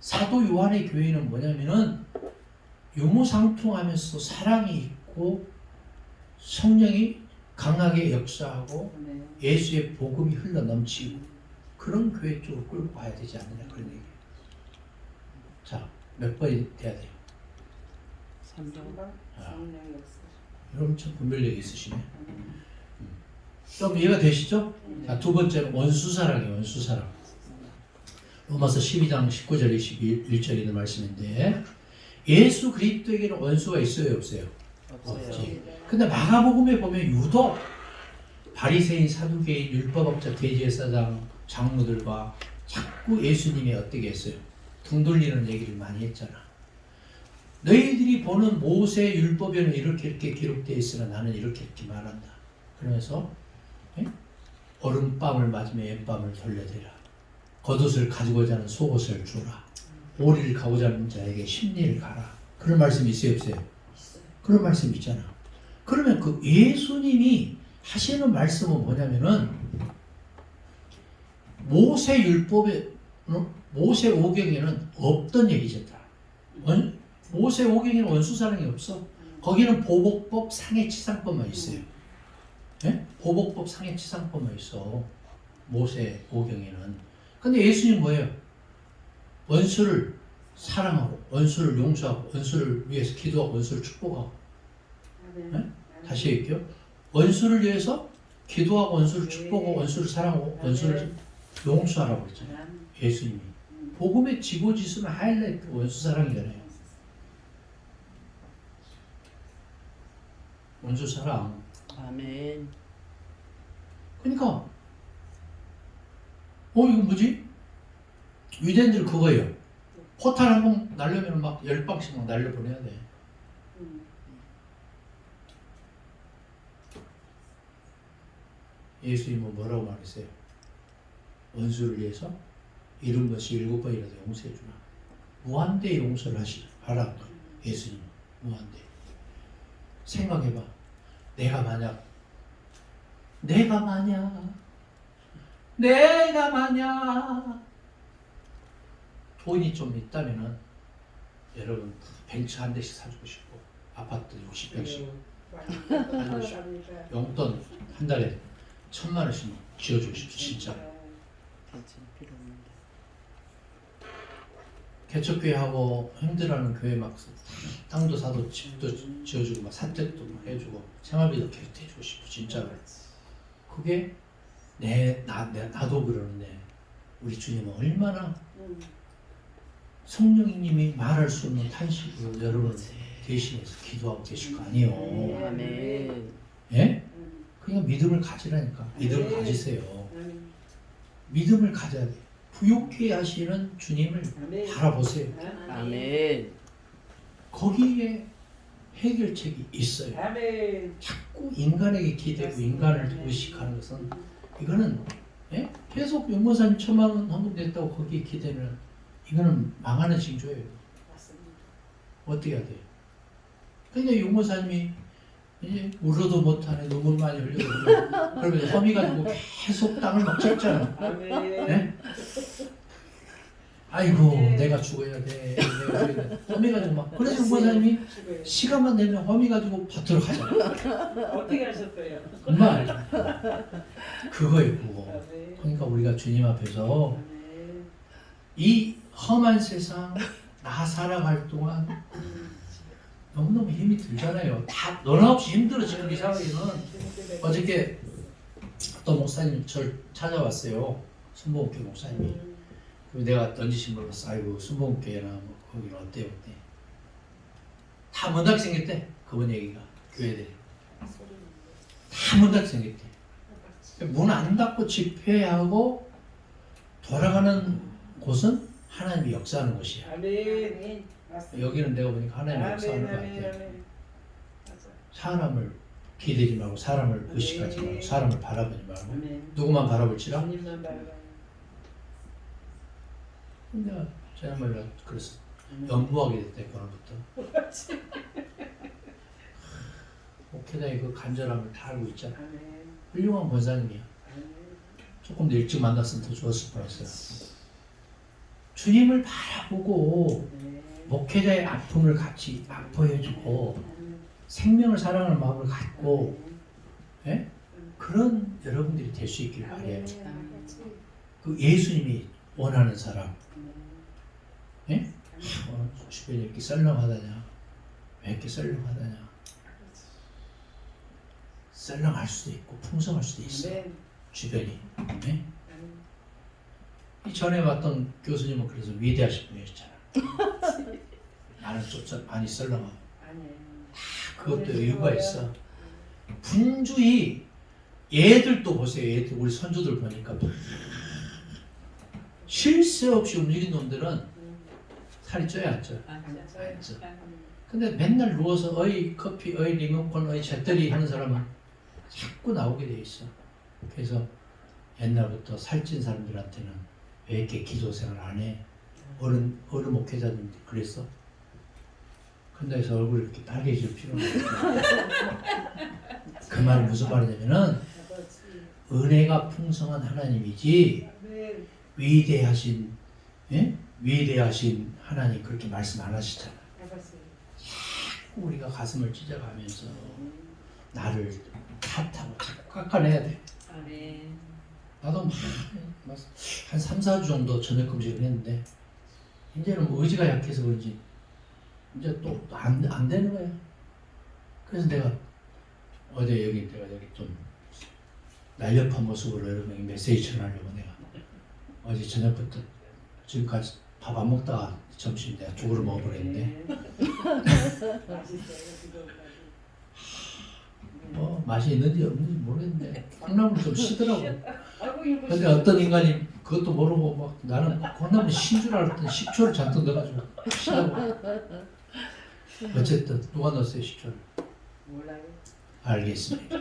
사도 요한의 교회는 뭐냐면은 유무상통하면서 사랑이 있고 성령이 강하게 역사하고 아멘. 예수의 복음이 흘러 넘치고 그런 교회 쪽으로 끌고 가야 되지 않느냐 그런 얘기예요. 자, 몇 번이 돼야 돼요? 3번. 3번 아. 성령 역사. 여러분 참 분별력이 있으시네. 아멘. 좀 이해가 되시죠? 네. 자, 두 번째는 원수사랑이에요. 원수사랑. 로마서 12장 19절 21절 있는 말씀인데 예수 그리스도에게는 원수가 있어요? 없어요? 없어요. 없지. 근데 마가복음에 보면 유독 바리새인, 사두개인, 율법학자, 대제사장, 장로들과 자꾸 예수님이 어떻게 했어요? 등 돌리는 얘기를 많이 했잖아. 너희들이 보는 모세 율법에는 이렇게 기록되어 있으나 나는 이렇게 말한다. 그러면서 얼음밤을 맞으며 엠밤을 돌려대라. 겉옷을 가지고자 하는 속옷을 주라. 오리를 가고자 하는 자에게 심리를 가라. 그런 말씀이 있어요, 없어요? 그런 말씀이 있잖아. 그러면 그 예수님이 하시는 말씀은 뭐냐면은 모세 율법에 모세 오경에는 없던 얘기잖아. 모세 오경에는 원수사랑이 없어. 거기는 보복법, 상해치상법만 있어요. 네? 보복법, 상해치상법만 있어. 모세 오경에는. 근데 예수님 뭐예요? 원수를 사랑하고 원수를 용서하고 원수를 위해서 기도하고 원수를 축복하고. 아멘. 네? 다시 얘기해요. 원수를 위해서 기도하고 원수를 축복하고 원수를 사랑하고 원수를 용서하라고 했잖아요. 아멘. 예수님이. 복음의 지고지순 하이라이트 원수 사랑이잖아요. 원수 사랑. 아멘. 그러니까 이거 뭐지? 유대인들 그거예요. 포탄 한 방 날려면 막 10방씩 막 날려보내야 돼. 예수님은 뭐라고 말했어요? 원수를 위해서 70번씩 7번이라도 용서해 주라. 무한대 용서를 하라. 예수님은 무한대. 생각해봐. 내가 만약 돈이 좀 있다면은 여러분 벤츠 한 대씩 사주고 싶고 아파트 60평씩 용돈 한 달에 1,000,000원씩 지어주고 싶어 진짜. 괜찮 필요 없는데. 개척교회하고 힘들어하는 교회 막 땅도 사도 집도 지어주고 막 사택도 막 해주고 생활비도 계속 해주고 싶어 진짜. 그게 나도 그러는데 우리 주님은 얼마나 성령님이 말할 수 없는 탄식으로 여러분을 대신해서 기도하고 계실 거 아니에요. 아멘. 예? 그러니까 믿음을 가지라니까. 믿음을 가지세요. 믿음을 가져야 돼. 부욕해 하시는 주님을 바라보세요. 아멘. 거기에 해결책이 있어요. 아멘. 자꾸 인간에게 기대고 인간을 의식하는 것은 이거는 계속 윤모사님 1,000,000원 헌금됐다고 거기에 기대면 이거는 망하는 징조예요. 맞습니다. 어떻게 해야 돼요? 그러니까 윤모사님이 이제 울어도 못하네 눈물 많이 흘리고 그러면 허미 가지고 계속 땅을 막 쳤잖아. 아멘. 네? 아이고 내가 죽어야 돼. 내가 죽어야 돼. 허미 가지고 막 그래서 윤모사님이 시간만 되면 허미 가지고 밭으로 가잖아. 어떻게 하셨어요? 정말 그거예요. 그거. 아멘. 그러니까 우리가 주님 앞에서 아멘. 이 험한 세상 나 살아갈 동안 너무너무 힘이 들잖아요. 다 너나 없이 힘들어 지금 이 상황에는. 어저께 어떤 목사님 저를 찾아왔어요. 순복음교회 목사님이. 그리고 내가 던지신 걸로 아이고 순복음교회나 뭐 거기는 어때요? 그때 다 문답이 생겼대. 그분 얘기가 교회들이 다 문답이 생겼대. 문 안 닫고 집회하고 돌아가는 곳은 하나님이 역사하는 곳이야. 아멘. 여기는 내가 보니까 하나님이 역사하는 것 같아. 사람을 기대지 말고 사람을 의식하지 말고 사람을 바라보지 말고 누구만 바라볼지라. 주님만 바라봐요. 근데 저야말로 그래서 연구하게 됐대 그날부터. 목회자의 그 간절함을 다 알고 있잖아. 아멘. 훌륭한 권사님이야. 아멘. 조금 더 일찍 만났으면 더 좋았을 뻔했어요. 주님을 바라보고 네. 목회자의 아픔을 같이 아파해주고 생명을 사랑하는 마음을 갖고 예? 그런 여러분들이 될 수 있길 바래요. 그 예수님이 원하는 사람. 예? 주변에 이렇게 썰렁하다냐? 왜 이렇게 썰렁하다냐? 썰렁할 수도 있고 풍성할 수도 있어. 주변이. 예? 이 전에 왔던 교수님은 그래서 위대하신 분이었잖아. 나는 좀 많이 썰렁하고. 그것도 이유가 있어. 분주히 얘들도 보세요. 얘들 우리 선조들 보니까 쉴 새 없이 움직이는 놈들은 살이 쪄요, 안 쪄요? 안 쪄. 근데 맨날 누워서 어이 커피, 어이 리모컨, 어이 잿더리 하는 사람은 자꾸 나오게 돼 있어. 그래서 옛날부터 살찐 사람들한테는 왜 이렇게 기도 생활 안 해? 어른 목회자들도 그랬어. 근데 그래서 얼굴이 이렇게 빨개질 필요는 없어. 그 말은 무슨 말이냐면은 은혜가 풍성한 하나님이지 위대하신 예? 위대하신 하나님 그렇게 말씀 안 하시잖아. 자꾸 우리가 가슴을 찢어가면서 나를 탓하고 자꾸 깎아내야 돼. 나도 한 3, 4주 정도 저녁 금식을 했는데 이제는 뭐 의지가 약해서 그런지 이제 또 안 되는 거야. 그래서 내가 어제 내가 여기 좀 날렵한 모습으로 여러분에게 메시지 전하려고 내가 어제 저녁부터 지금까지 밥 안 먹다가 점심 내가 두 그릇 먹어버렸는데 뭐 맛이 있는지 없는지 모르겠는데 콩나물 좀 시더라고. 근데 어떤 인간이 그것도 모르고 막 나는 콩나물 신 줄 알았더니 식초를 잔뜩 넣어가지고 시라고. 어쨌든 누가 넣었어요 식초를? 몰라요. 알겠습니다.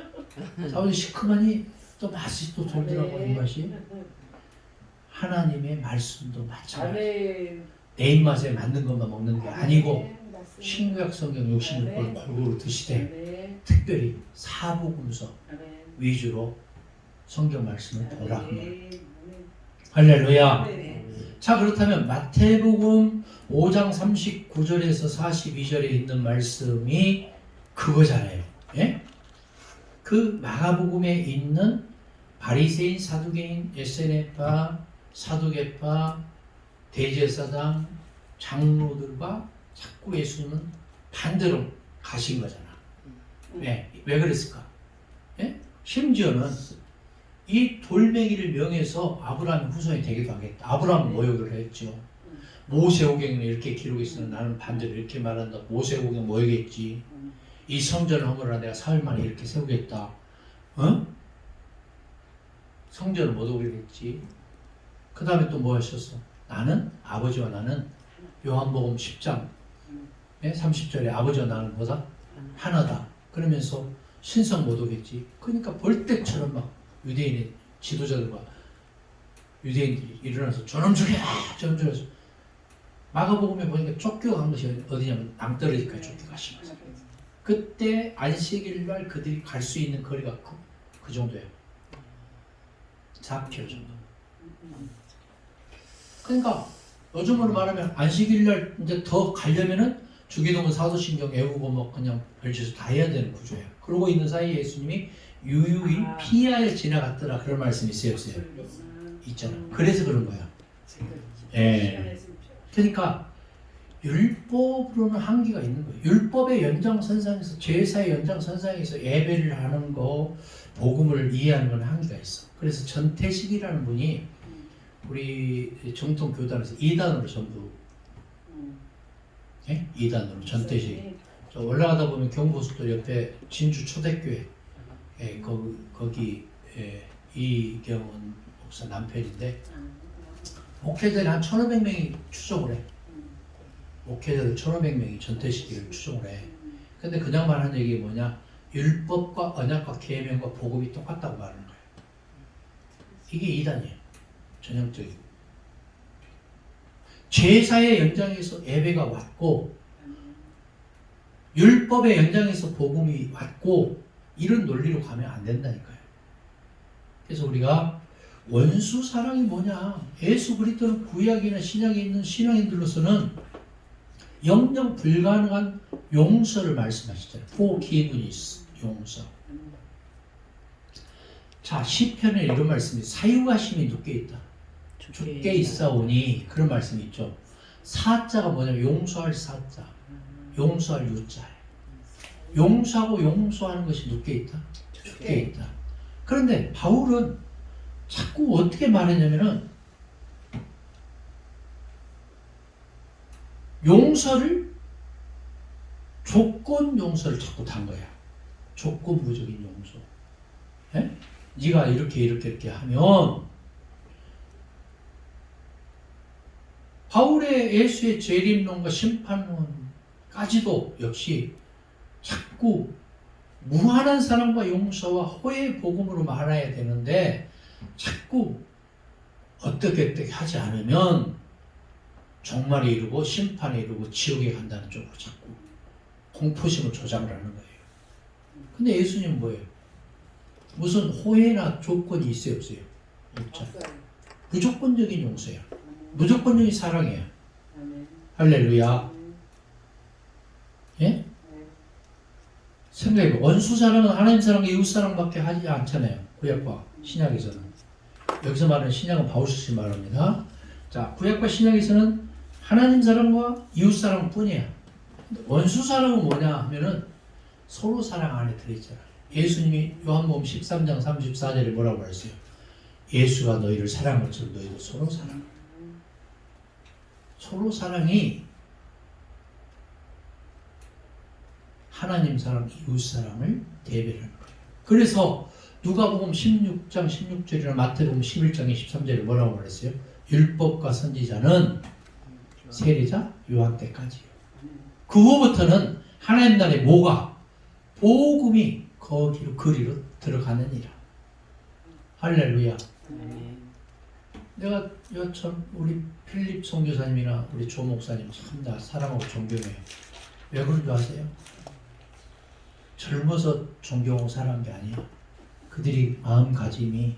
사실 시큼하니 또 맛이 또 돌더라고. 이 맛이 하나님의 말씀도 마찬가지. 내 입맛에 맞는 것만 먹는 게 아니고 신구약 성경 66권 골고루 드시되 특별히 사복음서 위주로 성경 말씀을 보라. 할렐루야. 자, 그렇다면 마태복음 5장 39절에서 42절에 있는 말씀이 그거잖아요. 예? 그 마가복음에 있는 바리새인, 사두개인, 에세네파, 사두개파, 대제사장, 장로들과 자꾸 예수님은 반대로 가신 거잖아. 왜 그랬을까? 예? 심지어는 이 돌멩이를 명해서 아브라함의 후손이 되기도 하겠다. 아브라함은 모욕을 했죠. 모세오경에 이렇게 기록이 있으면 나는 반대로 이렇게 말한다. 모세오경 모욕했지. 이 성전을 허물하라 내가 사흘 만에 이렇게 세우겠다. 어? 성전을 못 오게 했지. 그 다음에 또 뭐 하셨어? 나는 아버지와 나는 요한복음 10장 30절에 아버지와 나는 뭐다? 하나다. 그러면서 신성 못 오겠지. 그러니까 벌떼처럼 막 유대인의 지도자들과 유대인들이 일어나서 저놈 죽여! 저놈 죽여! 마가복음에 보니까 쫓겨간 것이 어디냐면 낭떠러지까지 쫓겨가신 거죠. 그때 안식일날 그들이 갈 수 있는 거리가 그 정도예요. 4km 정도. 그러니까 요즘으로 말하면 안식일날 이제 더 가려면은 주기도문 사도신경 외우고 뭐 그냥 별짓을 다 해야 되는 구조예요. 그러고 있는 사이에 예수님이 유유히 피하여 지나갔더라 그런 말씀이 있어요, 없어요? 있잖아. 그래서 그런 거야. 예. 그러니까 율법으로는 한계가 있는 거예요. 율법의 연장선상에서 제사의 연장선상에서 예배를 하는 거, 복음을 이해하는 건 한계가 있어. 그래서 전태식이라는 분이 우리 정통 교단에서 2단으로 전부 2단으로 전태식. 저 올라가다 보면 경부고속도로 옆에 진주 초대교회 거기 이경원 목사 남편인데 목회자들이 한 1,500명이 추종을 해. 목회자들 1,500명이 전태식을 추종을 해. 근데 그냥 말하는 얘기 뭐냐? 율법과 언약과 계명과 복음이 똑같다고 말하는 거예요. 이게 이단이에요. 전형적이고. 제사의 연장에서 예배가 왔고 율법의 연장에서 복음이 왔고 이런 논리로 가면 안 된다니까요. 그래서 우리가 원수 사랑이 뭐냐? 예수 그리스도는 구약이나 신약에 있는 신앙인들로서는 영영 불가능한 용서를 말씀하시잖아요. forgiveness, 용서. 자, 시편에 이런 말씀이 사유하심이 누게 있다. 주께 있사오니 그런 말씀이 있죠. 사자가 뭐냐면 용서할 사자, 용서할 유자. 용서하고 용서하는 것이 누게 있다. 주께 있다. 그런데 바울은 자꾸 어떻게 말했냐면은 용서를 조건 용서를 자꾸 단 거야. 조건부적인 용서. 예? 네가 이렇게 하면 바울의 예수의 재림론과 심판론까지도 역시 자꾸 무한한 사랑과 용서와 호의 복음으로 말해야 되는데 자꾸 어떻게 하지 않으면 종말에 이르고 심판에 이르고 지옥에 간다는 쪽으로 자꾸 공포심을 조장을 하는 거예요. 근데 예수님은 뭐예요? 무슨 호혜나 조건이 있어요, 없어요? 없잖아요. 무조건적인 용서야. 무조건적인 사랑이야. 할렐루야. 예? 생각해봐. 원수 사랑은 하나님 사랑과 이웃 사랑밖에 하지 않잖아요. 구약과 신약에서는. 여기서 말하는 신약은 바울스시 말합니다. 자, 구약과 신약에서는 하나님 사랑과 이웃 사랑뿐이야. 원수 사랑은 뭐냐 하면은 서로 사랑 안에 들어있잖아. 예수님이 요한복음 13장 34절에 뭐라고 했어요? 예수가 너희를 사랑한 것처럼 너희도 서로 사랑. 서로 사랑이 하나님 사랑, 이웃 사랑을 대변하는 거예요. 그래서 누가복음 16장 16절이나 마태복음 11장 23절에 뭐라고 말했어요? 율법과 선지자는 세례자 요한 때까지요. 그 후부터는 하나님 나라의 뭐가? 복음이 거기로 그리로 들어가느니라. 할렐루야. 내가 참 우리 필립 선교사님이나 우리 조 목사님 참 다 사랑하고 존경해요. 왜 그런 줄 아세요? 젊어서 존경하고 사랑한 게 아니야. 그들이 마음가짐이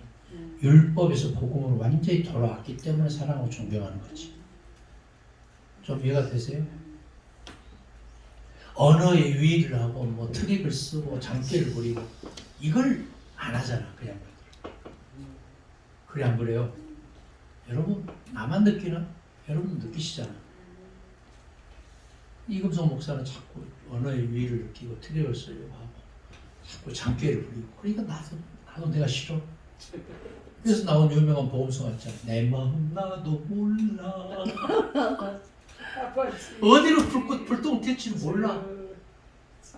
율법에서 복음으로 완전히 돌아왔기 때문에 사랑하고 존경하는 거지. 좀 이해가 되세요? 언어의 유의를 하고 뭐 트릭을 쓰고 장기를 부리고 이걸 안 하잖아. 그냥 그래 안 그래요? 여러분 나만 느끼나? 여러분 느끼시잖아. 이금성 목사는 자꾸 언어의 유의를 느끼고 트릭을 쓰려고 하고 자꾸 장기를 부리고 그러니까 나도 내가 싫어. 그래서 나온 유명한 복음성 있잖아. 내 마음 나도 몰라. 어디로 불똥 튈지 몰라.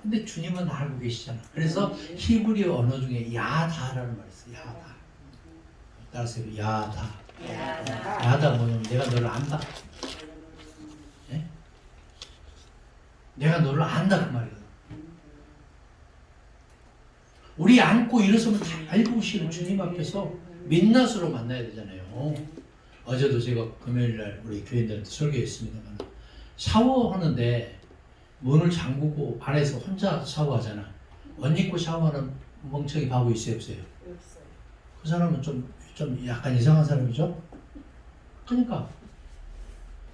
근데 주님은 알고 계시잖아. 그래서 히브리어 언어 중에 야다라는 말이 있어요. 야다. 따라서 야다. 야다 뭐냐면 내가 너를 안다. 네? 내가 너를 안다 그 말이거든. 우리 안고 일어서면 다 알고 계시는 주님 앞에서 민낯으로 만나야 되잖아요. 어제도 제가 금요일날 우리 교인들한테 설교했습니다만 샤워하는데 문을 잠그고 안에서 혼자 샤워하잖아. 옷 입고 샤워하는 멍청이 바보 있어요 없어요? 없어요. 그 사람은 좀 약간 이상한 사람이죠. 그러니까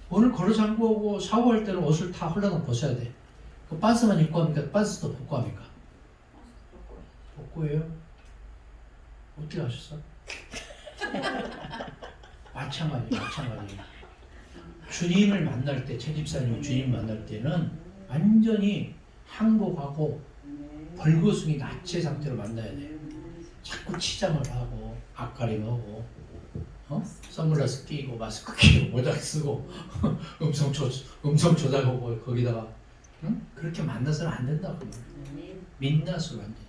문을 걸어 잠그고 샤워할 때는 옷을 다 홀라당 벗어야 돼. 그 반스만 입고 합니까? 반스도 벗고 합니까? 벗고예요. 어떻게 하셨어? 마찬가지. 주님을 만날 때, 최 집사님이 주님 만날 때는 완전히 항복하고 벌거숭이 나체 상태로 만나야 돼. 자꾸 치장을 하고 앞가림하고 선글라스 끼고 마스크 끼고 모자 쓰고 음성 조작하고 거기다가 그렇게 만나서는 안 된다고. 민낯으로 안 돼.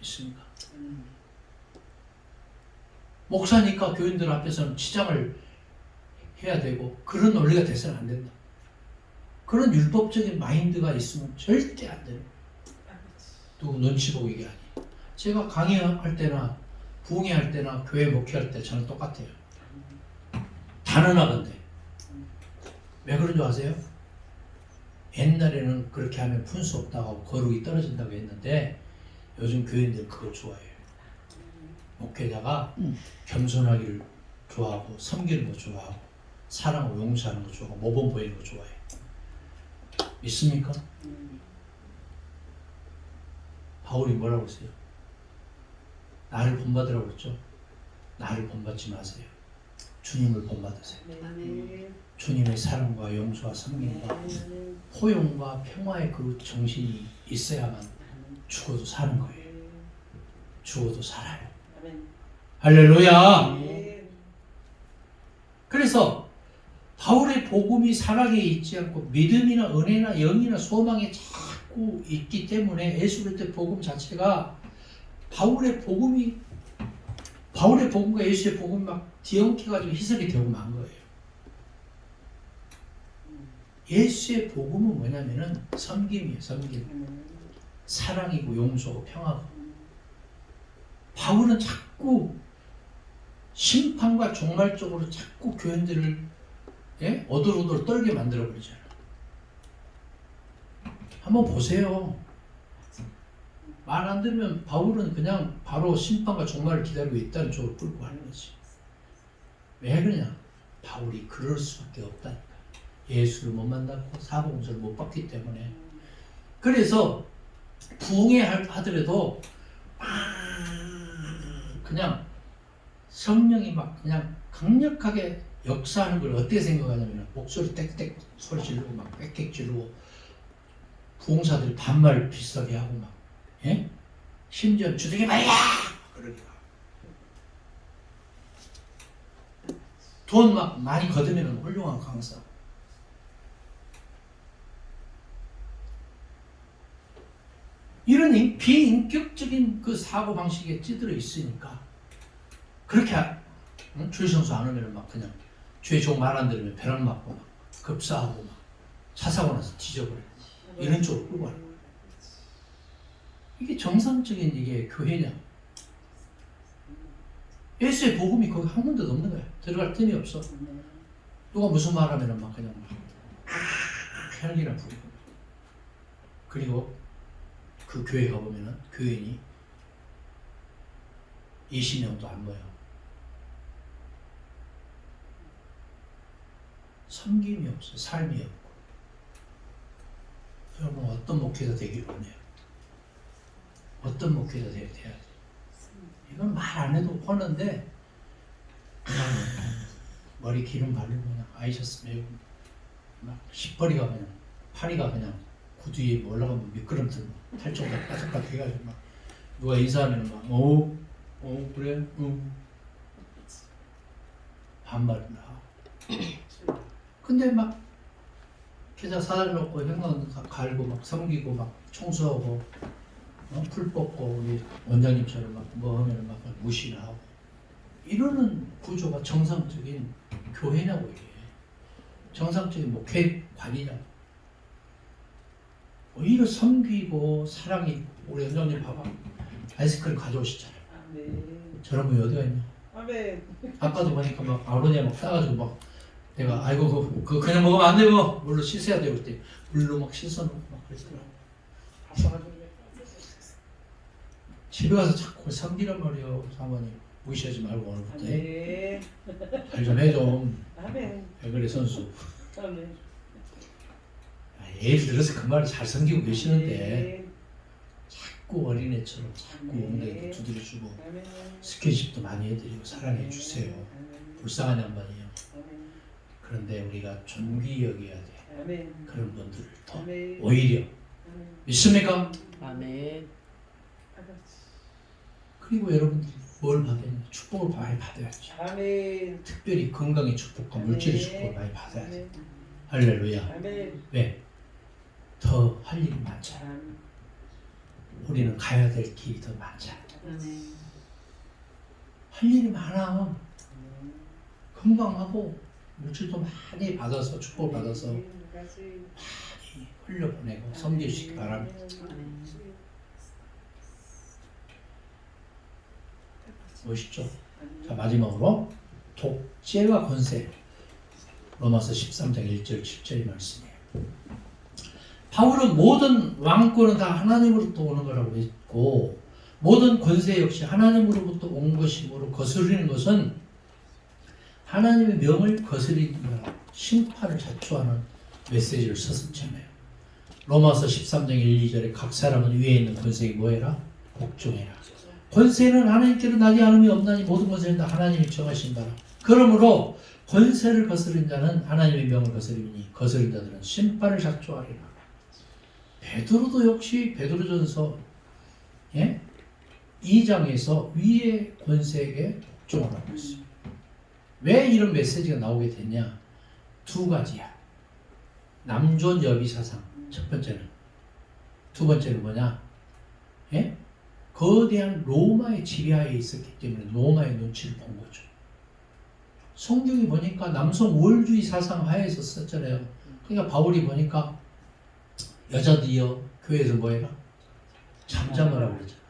있습니까? 목사니까 교인들 앞에서는 치장을 해야 되고 그런 논리가 돼서는 안 된다. 그런 율법적인 마인드가 있으면 절대 안 돼요. 누구 눈치 보고 이게 아니에요. 제가 강의할 때나 부흥회할 때나 교회 목회할 때 저는 똑같아요. 단언하건대. 왜 그런 줄 아세요? 옛날에는 그렇게 하면 분수 없다고 하고 거룩이 떨어진다고 했는데 요즘 교인들 그거 좋아해요. 목회자가 겸손하기를 좋아하고 섬기는 거 좋아하고 사랑하고 용서하는 거 좋아하고 모범 보이는 거 좋아해. 믿습니까? 바울이 뭐라고 했어요? 나를 본받으라고 그랬죠? 나를 본받지 마세요. 주님을 본받으세요. 아멘. 주님의 사랑과 용서와 섬김과 포용과 평화의 그 정신이 있어야만 죽어도 사는 거예요. 죽어도 살아요. 아멘. 할렐루야! 아멘. 그래서 바울의 복음이 사랑에 있지 않고 믿음이나 은혜나 영이나 소망에 자꾸 있기 때문에 예수 그리스도의 복음 자체가 바울의 복음과 예수의 복음이 막 뒤엉켜가지고 희석이 되고 만 거예요. 예수의 복음은 뭐냐면은 섬김이에요. 섬김. 사랑이고 용서고 평화고. 바울은 자꾸 심판과 종말적으로 자꾸 교인들을 오돌오돌 떨게 만들어 버리잖아요. 한번 보세요. 말 안 들으면 바울은 그냥 바로 심판과 종말을 기다리고 있다는 쪽으로 끌고 가는 거지. 왜 그러냐? 바울이 그럴 수밖에 없다니까. 예수를 못 만났고 사복음서를 못 받기 때문에. 그래서 부흥회 하더라도 그냥 성령이 막 그냥 강력하게 역사하는 걸 어떻게 생각하냐면 목소리 땡땡 소리 지르고 막 꽥꽥 지르고 부흥사들이 반말 비슷하게 하고 막 심지어 주둥이 말이야! 그러니까 돈 막 많이 거두면 훌륭한 강사. 이런 비인격적인 그 사고방식에 찌들어 있으니까 그렇게 주의 성수 안 하면 막 그냥 주의 종 말 안 들으면 벼락 맞고 막 급사하고 막 차 사고 나서 뒤져버려. 이런 쪽으로 끌고 가는 거예요. 이게 정상적인 이게 교회냐? 예수의 복음이 거기 한 군데도 없는 거야. 들어갈 틈이 없어. 누가 무슨 말 하면 막 그냥 혈기나 부리고. 그리고 그 교회 가보면은 교인이 20명도 안 모여. 섬김이 없어. 삶이 없고. 여러분 어떤 목회자 되기를 원해요? 어떤 목회자 돼야 돼? 이건 말 안 해도 뻔한데 그냥 머리 기름 바르고 그냥 아이셔스 메고 막 십벌이가 그냥 파리가 그냥 구두 위에 올라가면 미끄럼틀 탈쪽다 빠삭빠삭 해가지고 막 누가 인사하면 막 그래 반말을 나. 근데 막 계좌 사달 놓고 현관 갈고 막 섬기고 막 청소하고 풀 뽑고 우리 원장님처럼 막 뭐 하면 막 무시나 하고 이러는 구조가 정상적인 교회냐고 이게 정상적인 목회관이냐고. 오히려 섬기고 사랑이 우리 원장님 봐봐 아이스크림 가져오시잖아요. 아멘. 저런 분이 어디가 있냐. 아멘. 아까도 보니까 막 아로니아 막 따가지고 막 내가 아이고 그거 그냥 먹으면 안 되고 물로 씻어야 되고 그때 물로 막 씻어놓고 막 그랬더라고. 아파가지고 집에 가서 자꾸 섬기란 말이요. 사모님 무시하지 말고 오늘부터 아멘. 잘 좀 해 좀. 아멘. 왜 그래 선수. 아멘. 예를 들어서 그 말을 잘 섬기고 계시는데 자꾸 어린애처럼 자꾸 엉덩이도 두드려주고 아멘. 스킨십도 많이 해드리고 사랑해 주세요. 불쌍한 양반이에요. 아멘. 그런데 우리가 존귀 여겨야 돼. 아멘. 그런 분들을 더 아멘. 오히려 아멘. 믿습니까? 아멘. 그리고 여러분들이 뭘 받아야 돼? 축복을 많이 받아야지. 아멘. 특별히 건강의 축복과 물질의 축복을 많이 받아야 돼. 아멘. 할렐루야. 아멘. 왜? 더 할 일이 많잖아. 우리는 가야 될 길이 더 많잖아. 아멘. 할 일이 많아. 건강하고 물질도 많이 받아서 축복을 받아서 많이 흘려보내고 섬기시기 바랍니다. 아멘. 멋있죠? 자, 마지막으로 독재와 권세. 로마서 13장 1절 7절의 말씀이에요. 바울은 모든 왕권은 다 하나님으로부터 오는 거라고 했고 모든 권세 역시 하나님으로부터 온 것이므로 거스르는 것은 하나님의 명을 거스리는 심판을 자초하는 메시지를 썼잖아요. 로마서 13장 1, 2절에 각 사람은 위에 있는 권세에 뭐해라? 복종해라. 권세는 하나님께로 나지 않음이 없나니 모든 권세는 다 하나님이 정하신 바라. 그러므로 권세를 거스른 자는 하나님의 명을 거스리니 거스린 자들은 심판을 자초하리라. 베드로도 역시 베드로전서 2장에서 위의 권세에게 복종하라고 했어요. 왜 이런 메시지가 나오게 됐냐? 두 가지야. 남존 여비 사상 첫 번째는. 두 번째는 뭐냐? 거대한 로마의 지배하에 있었기 때문에 로마의 눈치를 본 거죠. 성경이 보니까 남성 우월주의 사상 하에서 썼잖아요. 그러니까 바울이 보니까 여자들이여 교회에서 뭐해라? 잠잠하라고 그러잖아.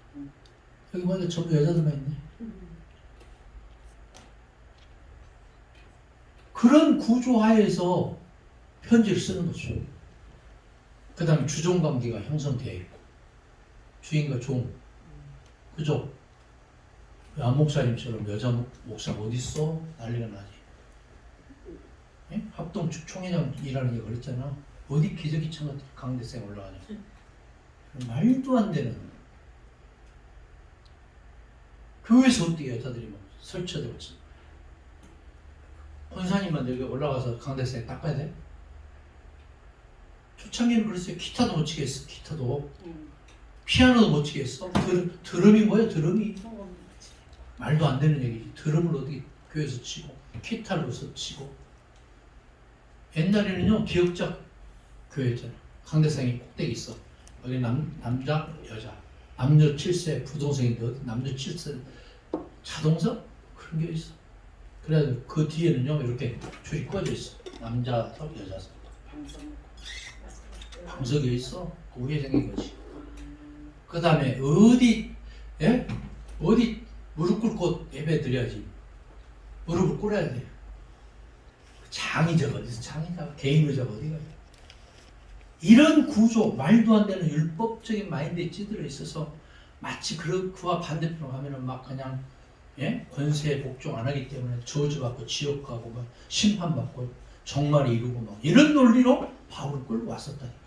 여기 보니까 전부 여자들만 있네. 그런 구조 하에서 편지를 쓰는 거죠. 그 다음에 주종관계가 형성되어 있고 주인과 종, 그죠? 안 목사님처럼 여자 목사가 어디 있어? 난리가 나지. 합동 총회장이라는 얘기 그랬잖아. 어디 기저귀청 같은 강대생 올라가냐. 말도 안 되는. 교회에서 어떻게 여자들이 막 설치되고 있어. 권사님만 여기 올라가서 강대생 닦아야 돼? 초창기는 그랬어요. 기타도 못 치겠어. 기타도. 피아노도 못 치겠어. 드럼이 뭐야? 드럼이. 말도 안 되는 얘기지. 드럼을 어디 교회에서 치고 기타로서 치고. 옛날에는요 기역자 교회였잖아. 강대상이 꼭대기 있어. 여기 남자 여자 남녀 7세 부동생인데 어디 남녀 7세 자동석 그런 게 있어. 그래서 그 뒤에는요 이렇게 줄이 꺼져 있어. 남자석 여자석 방석이 있어. 그게 생긴 거지. 그 다음에 어디 무릎 꿇고 예배 드려야지. 무릎을 꿇어야 돼. 장의자가 어디서 장의자가 개인 의자가 어디가 있어. 이런 구조 말도 안 되는 율법적인 마인드에 찌들어 있어서 마치 그와 반대편으로 가면은 막 그냥 권세에 복종 안 하기 때문에 저주받고 지옥 가고 막 심판받고 정말 이루고 막 이런 논리로 바울을 끌고 왔었다니까.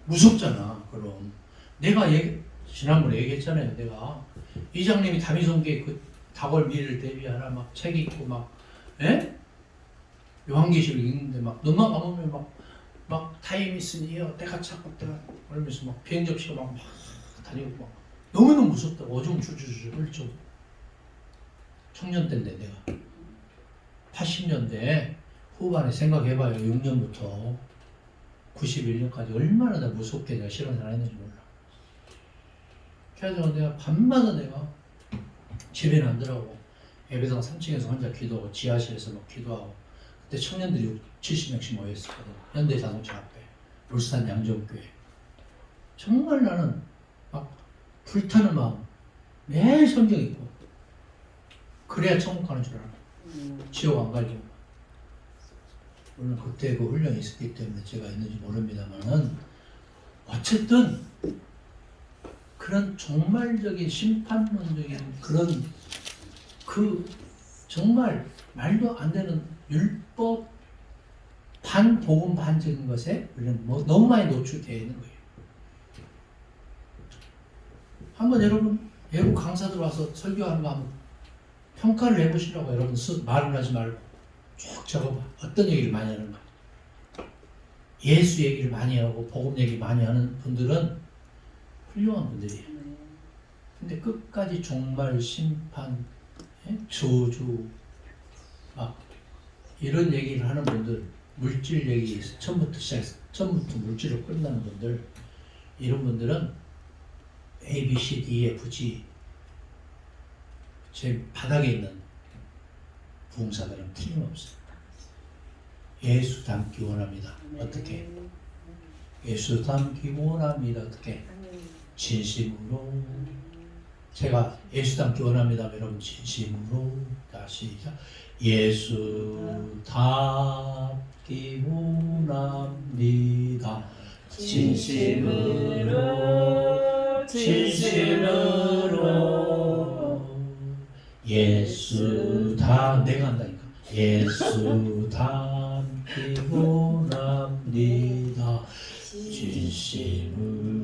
무섭잖아. 그럼 내가 지난번에 얘기했잖아요. 내가 이장님이 다미성교회 그 다골 미래를 대비하라 막 책 읽고 막 요한계시록 읽는데 막 너만 가보면 막 타임 있으니요 때가 차고 때가 그러면서 막 비행 접시가 막 다니고 막 너무너무 무섭다. 어중 주주주 흘죠. 청년 때인데 내가 80년대 후반에 생각해봐요. 6년부터 91년까지 얼마나 나 무섭게 내가 실현을 했는지 몰라. 그래서 내가 밤마다 내가 집에는 안 들어가고 예배당 3층에서 혼자 기도하고 지하실에서 막 기도하고 그때 청년들이 70명씩 모여있었거든. 현대자동차 앞에 울산 양정교회. 정말 나는 막 불타는 마음 매일 성경 읽고 그래야 천국 가는 줄 알아. 지옥 안 가려고. 물론 그때 그 훈련이 있었기 때문에 제가 있는지 모릅니다만은 어쨌든 그런 종말적인 심판론적인 그런 그 정말 말도 안 되는 율법 반복음 반적인 것에 우리는 뭐 너무 많이 노출되어 있는 거예요. 한번 여러분 외국 강사들 와서 설교하는 거 한번 평가를 해보시라고. 여러분 말을 하지 말고 쭉 적어봐. 어떤 얘기를 많이 하는가. 예수 얘기를 많이 하고 복음 얘기 많이 하는 분들은 훌륭한 분들이에요. 근데 끝까지 종말 심판 저주 막 이런 얘기를 하는 분들, 물질 얘기 처음부터 시작해서 처음부터 물질로 끝나는 분들, 이런 분들은 A, B, C, D, F, G 제 바닥에 있는 부흥사들은 틀림없어요. 예수 닮기 원합니다. 어떻게? 예수 닮기 원합니다. 어떻게? 진심으로. 제가 예수 닮기 원합니다. 여러분 진심으로. 다시 시작. 예수 닮기 원합니다. 진심으로 진심으로 예수 다 내가 한다니까. 예수 닮기고 납니다. 진심으로.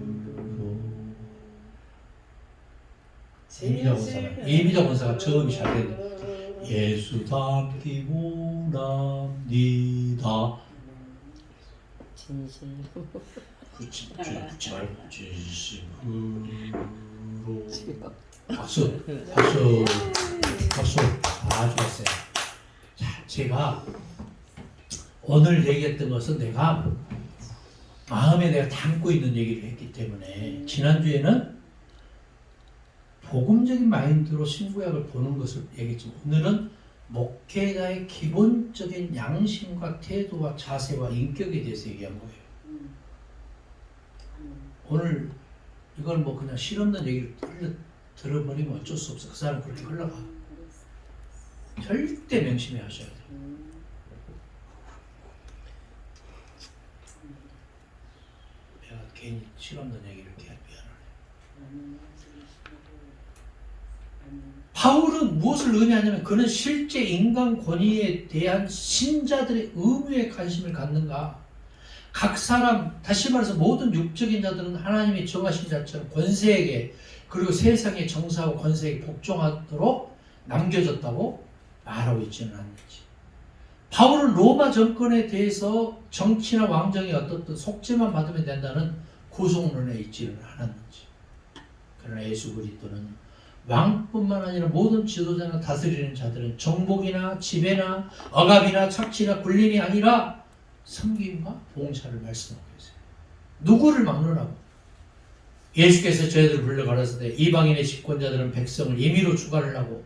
이미자 원사가 저음이 잘 되네. 예수 닮기고 납니다. 진심. 그렇지 말고 진심으로. 박수 박수 박수. 좋았어요. 자, 제가 오늘 얘기했던 것은 내가 마음에 내가 담고 있는 얘기를 했기 때문에 지난주에는 복음적인 마인드로 신구약을 보는 것을 얘기했지만 오늘은 목회자의 기본적인 양심과 태도와 자세와 인격에 대해서 얘기한 거예요. 오늘 이걸 뭐 그냥 실없는 얘기를 들어버리면 어쩔 수 없어. 그 사람 그렇게 흘러가. 절대 명심해 하셔야 돼요. 내가 괜히 실없는 얘기를 이렇게 미안하네. 바울은 무엇을 의미하냐면 그는 실제 인간 권위에 대한 신자들의 의무에 관심을 갖는가. 각 사람, 다시 말해서 모든 육적인 자들은 하나님이 정하신 자처럼 권세에게 그리고 세상의 정사와 권세에게 복종하도록 남겨졌다고 말하고 있지는 않는지. 바울은 로마 정권에 대해서 정치나 왕정이 어떻든 속죄만 받으면 된다는 구속론에 있지는 않았는지. 그러나 예수 그리스도는 왕뿐만 아니라 모든 지도자나 다스리는 자들은 정복이나 지배나 억압이나 착취나 군림이 아니라 섬김과 봉사를 말씀하고 있어요. 누구를 막론하고? 예수께서 저희들을 불러 가라사대 이방인의 집권자들은 백성을 임의로 주관을 하고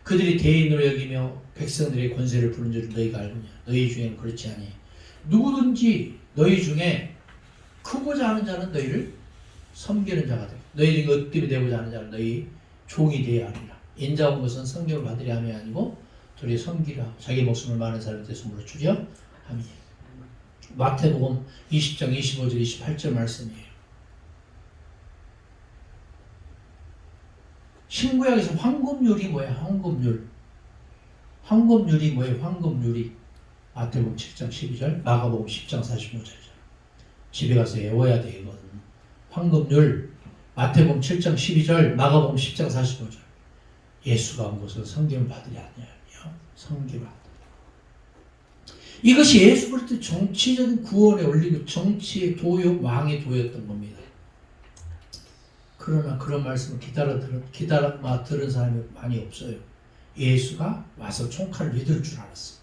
그들이 대인으로 여기며 백성들의 권세를 부른 줄 너희가 알느냐? 너희 중에는 그렇지 아니. 누구든지 너희 중에 크고자 하는 자는 너희를 섬기는 자가 되고 너희 중에 으뜸이 되고자 하는 자는 너희 종이 되어야 하리라. 인자 온 것은 성경을 받으려 함이 아니고 도리어 섬기라. 자기 목숨을 많은 사람한테 선물로 주려 함이에요. 마태복음 20장 25절 28절 말씀이에요. 신구약에서 황금률이 뭐야? 황금률이 뭐예요? 황금률이 마태복음 7장 12절 마가복음 10장 45절이죠. 집에 가서 외워야 돼. 이거는 황금률 마태복음 7장 12절 마가복음 10장 45절. 예수가 온 것은 섬김을 받으려 하냐며 섬김을 한다. 이것이 예수 그리스도의 정치적인 구원에 올리고 정치의 도요, 왕의 도였던 겁니다. 그러나 그런 말씀을 기다려 들은 사람이 많이 없어요. 예수가 와서 총칼을 휘두를 줄 알았어.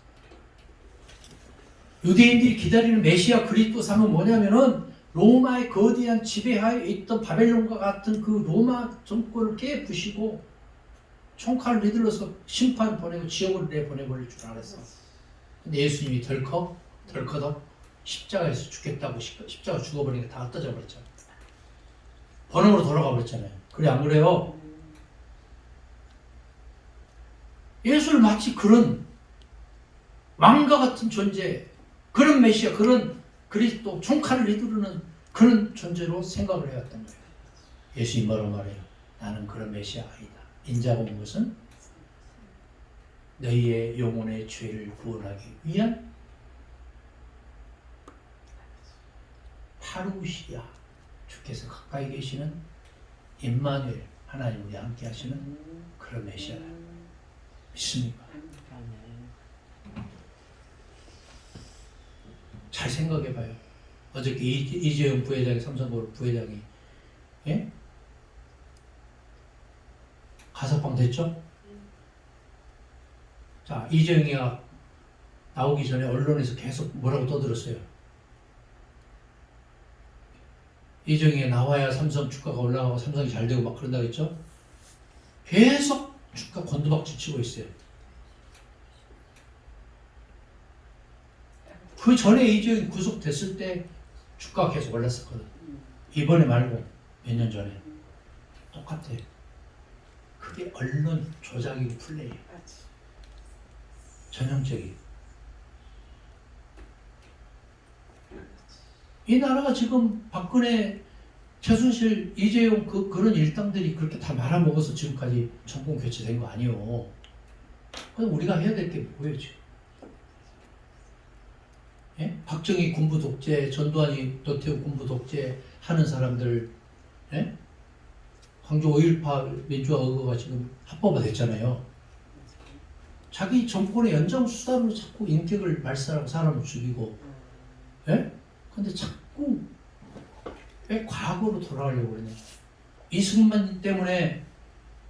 유대인들이 기다리는 메시아 그리스도상은 뭐냐면은 로마의 거대한 지배하에 있던 바벨론과 같은 그 로마 정권을 깨부시고 총칼을 휘둘러서 심판을 보내고 지옥을 내보내버릴 줄 알았어. 근데 예수님이 덜컥 십자가에서 죽겠다고 십자가 죽어버리니까 다 흩어져 버렸잖아. 번영으로 돌아가 버렸잖아요. 그래 안 그래요? 예수를 마치 그런 왕과 같은 존재, 그런 메시아, 그런 그리스도, 총칼을 휘두르는 그런 존재로 생각을 해왔던 거예요. 예수님 뭐라고 말해요? 나는 그런 메시아 아니다. 인자가 온 것은 너희의 영혼의 죄를 구원하기 위한 파루시아, 주께서 가까이 계시는 임마누엘, 하나님 우리 함께 하시는 그런 메시아다. 믿습니까? 잘 생각해봐요. 어저께 이재용 부회장이, 삼성그룹 부회장이 가석방 됐죠? 자, 이재용이가 나오기 전에 언론에서 계속 뭐라고 떠들었어요. 이재용이 나와야 삼성 주가가 올라가고 삼성이 잘 되고 막 그런다고 했죠? 계속 주가 곤두박질 치고 있어요. 그 전에 이재용이 구속됐을 때 주가가 계속 올랐었거든. 이번에 말고 몇 년 전에. 똑같아요. 그게 언론 조작이고 플레이예요. 전형적인. 이 나라가 지금 박근혜 최순실, 이재용 그런 일당들이 그렇게 다 말아먹어서 지금까지 정권 교체된 거 아니에요. 그럼 우리가 해야 될 게 뭐예요 지금? 예? 박정희 군부 독재, 전두환이 노태우 군부 독재 하는 사람들, 예? 광주 5.18 민주화 의거가 지금 합법화됐잖아요. 자기 정권의 연장 수단으로 자꾸 인격을 말살하고 사람을 죽이고, 예? 근데 자꾸 왜 과거로 돌아가려고 그러냐. 이승만 때문에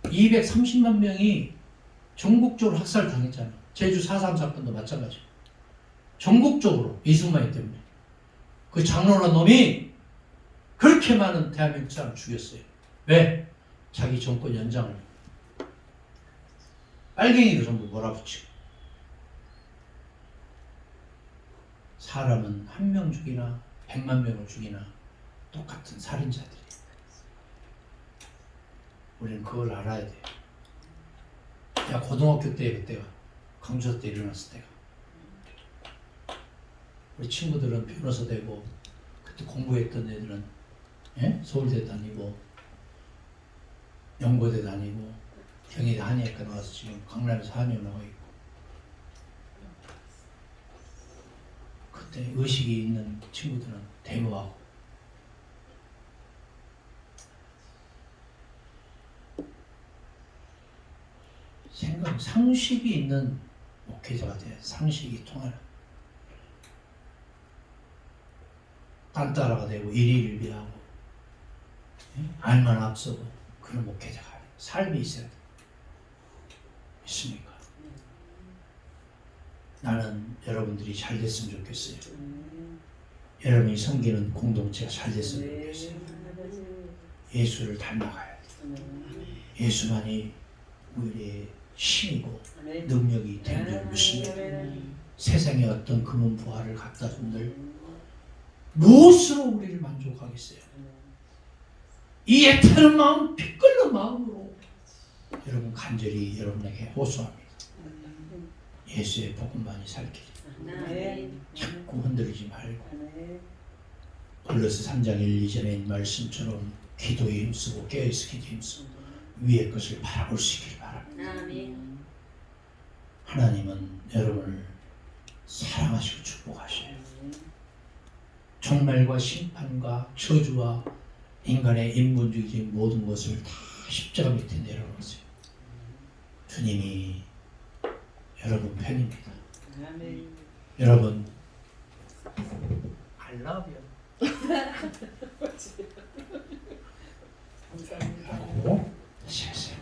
230만 명이 전국적으로 학살당했잖아. 제주 4.3 사건도 마찬가지고. 전국적으로 이승만이 때문에. 그 장로란 놈이 그렇게 많은 대한민국 사람을 죽였어요. 왜? 자기 정권 연장을. 빨갱이도 전부 몰아붙이고. 사람은 한 명 죽이나 100만 명을 죽이나 똑같은 살인자들이. 우리는 그걸 알아야 돼요. 내가 고등학교 때 그때가 강조 때 일어났을 때가 우리 친구들은 변호사 되고 그때 공부했던 애들은 예? 서울대 다니고 연고대 다니고 경희대 한의학과 나와서 지금 강남에서 한의원 나와 있고 그때 의식이 있는 친구들은 데모하고 상식이 있는 목회자가 돼. 상식이 통하는 딴따라가 되고 일희일비하고 알만 앞서고 그런 목회자가 아니에요. 삶이 있어야 돼. 있습니까? 나는 여러분들이 잘 됐으면 좋겠어요. 여러분이 섬기는 공동체가 잘 됐으면 좋겠어요. 예수를 닮아가야 돼. 예수만이 우리의 힘이고 능력이 된 줄 믿습니다. 세상에 어떤 금은 부활을 갖다 준들 무엇으로 우리를 만족하겠어요? 이 애타는 마음, 피 끓는 마음으로 여러분 간절히 여러분에게 호소합니다. 예수의 복음만이 살 길이. 자꾸 흔들리지 말고 골로새 3장 1, 2절의 말씀처럼 기도에 힘쓰고 깨어있어 기도에 힘쓰고 위의 것을 바라볼 수 있기를 바랍니다. 하나님은 여러분을 사랑하시고 축복하셔요. 종말과 심판과 저주와 인간의 인본주의적인 모든 것을 다 십자가 밑에 내려놓으세요. 주님이 여러분 편입니다. 여러분 I love you. 하고 다시 하세요.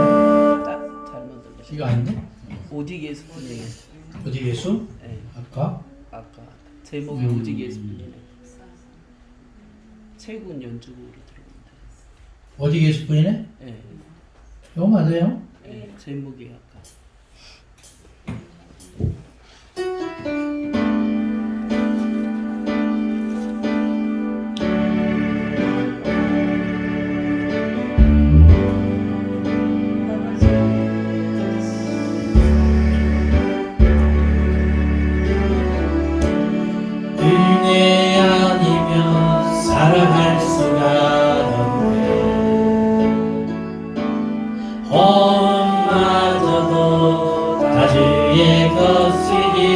잘못 들으셨어요. 이거 아닌데? 오직 예수뿐이네. 어디 예수? 네. 아까? 아까 제목이 오직 예수뿐이네. 최군 연주곡으로 들어옵니다. 어디 예수뿐이네? 네. 이거 맞아요? 네. 제목이 아까. 은혜 아니면 살아갈 수가 없네. 혼마저도 다주의 것이니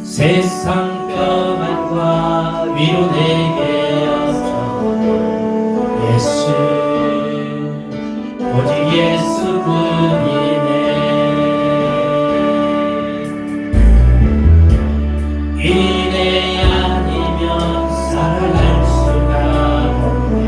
세상 평안과 위로 내게 없어 예수 오직 예수뿐이네. 은혜 아니면 살아갈 수가 없네.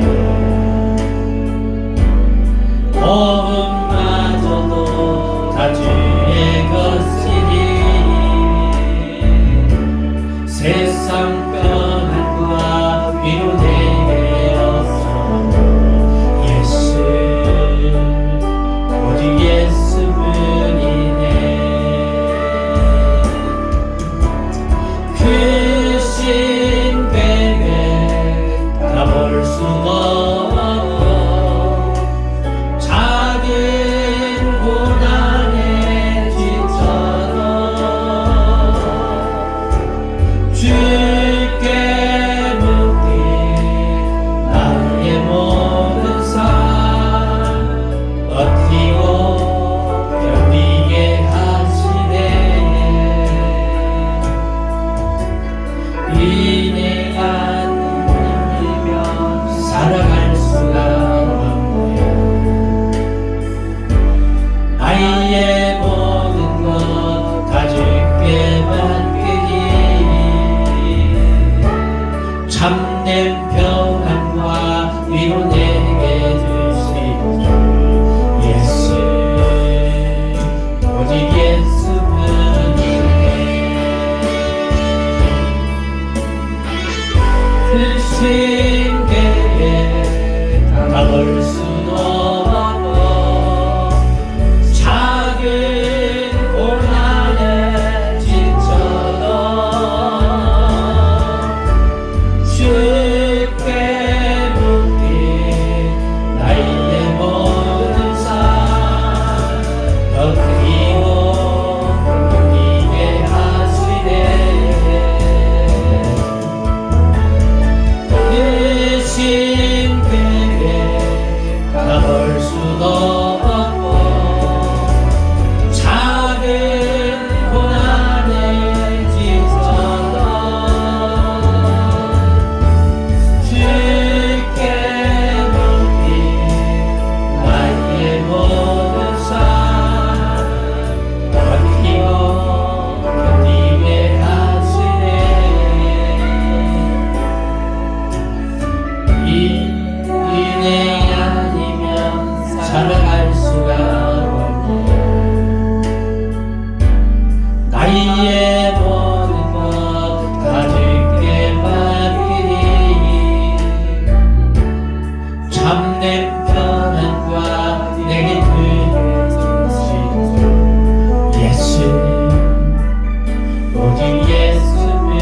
참된 평안과 내게 주신 예수 오직 예수뿐이네.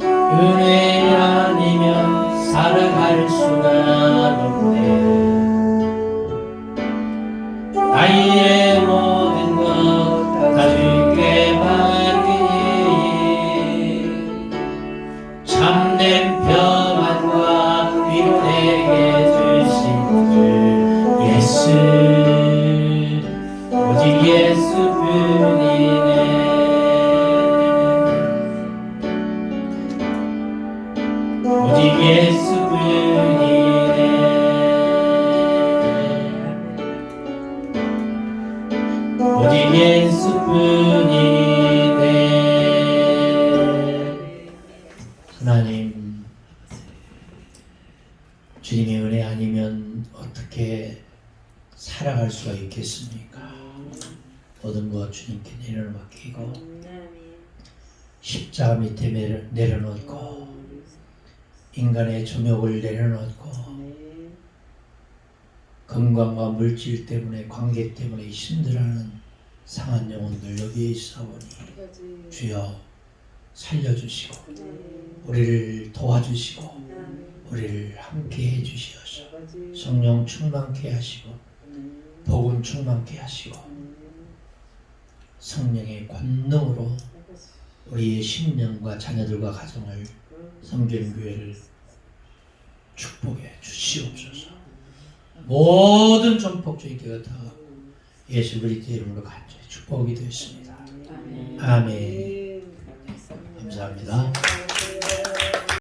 은혜 아니면 살아갈 수가 없네. 나의 모든 것 다 주께 바르니 참된 평안과 위로 내게 주신 주 예수 오직 예수뿐이네. 오직 예수뿐이네. 오직 예수뿐이네. 하나님, 주님의 은혜 아니면 어떻게 살아갈 수가 있겠습니까? 모든 것 주님께 내려놓기고 십자가 밑에 내려놓고 인간의 정욕을 내려놓고 건강과 물질 때문에 관계 때문에 힘들어하는 상한 영혼들 여기에 있어보니 주여 살려주시고 우리를 도와주시고 우리를 함께 해주시옵소서. 성령 충만케 하시고 복음 충만케 하시고 성령의 권능으로 우리의 심령과 자녀들과 가정을 섬기는 교회를 축복해 주시옵소서. 모든 전폭 주님께 다 예수 그리스도의 이름으로 간절히 축복이 되었습니다. 아멘. 감사합니다.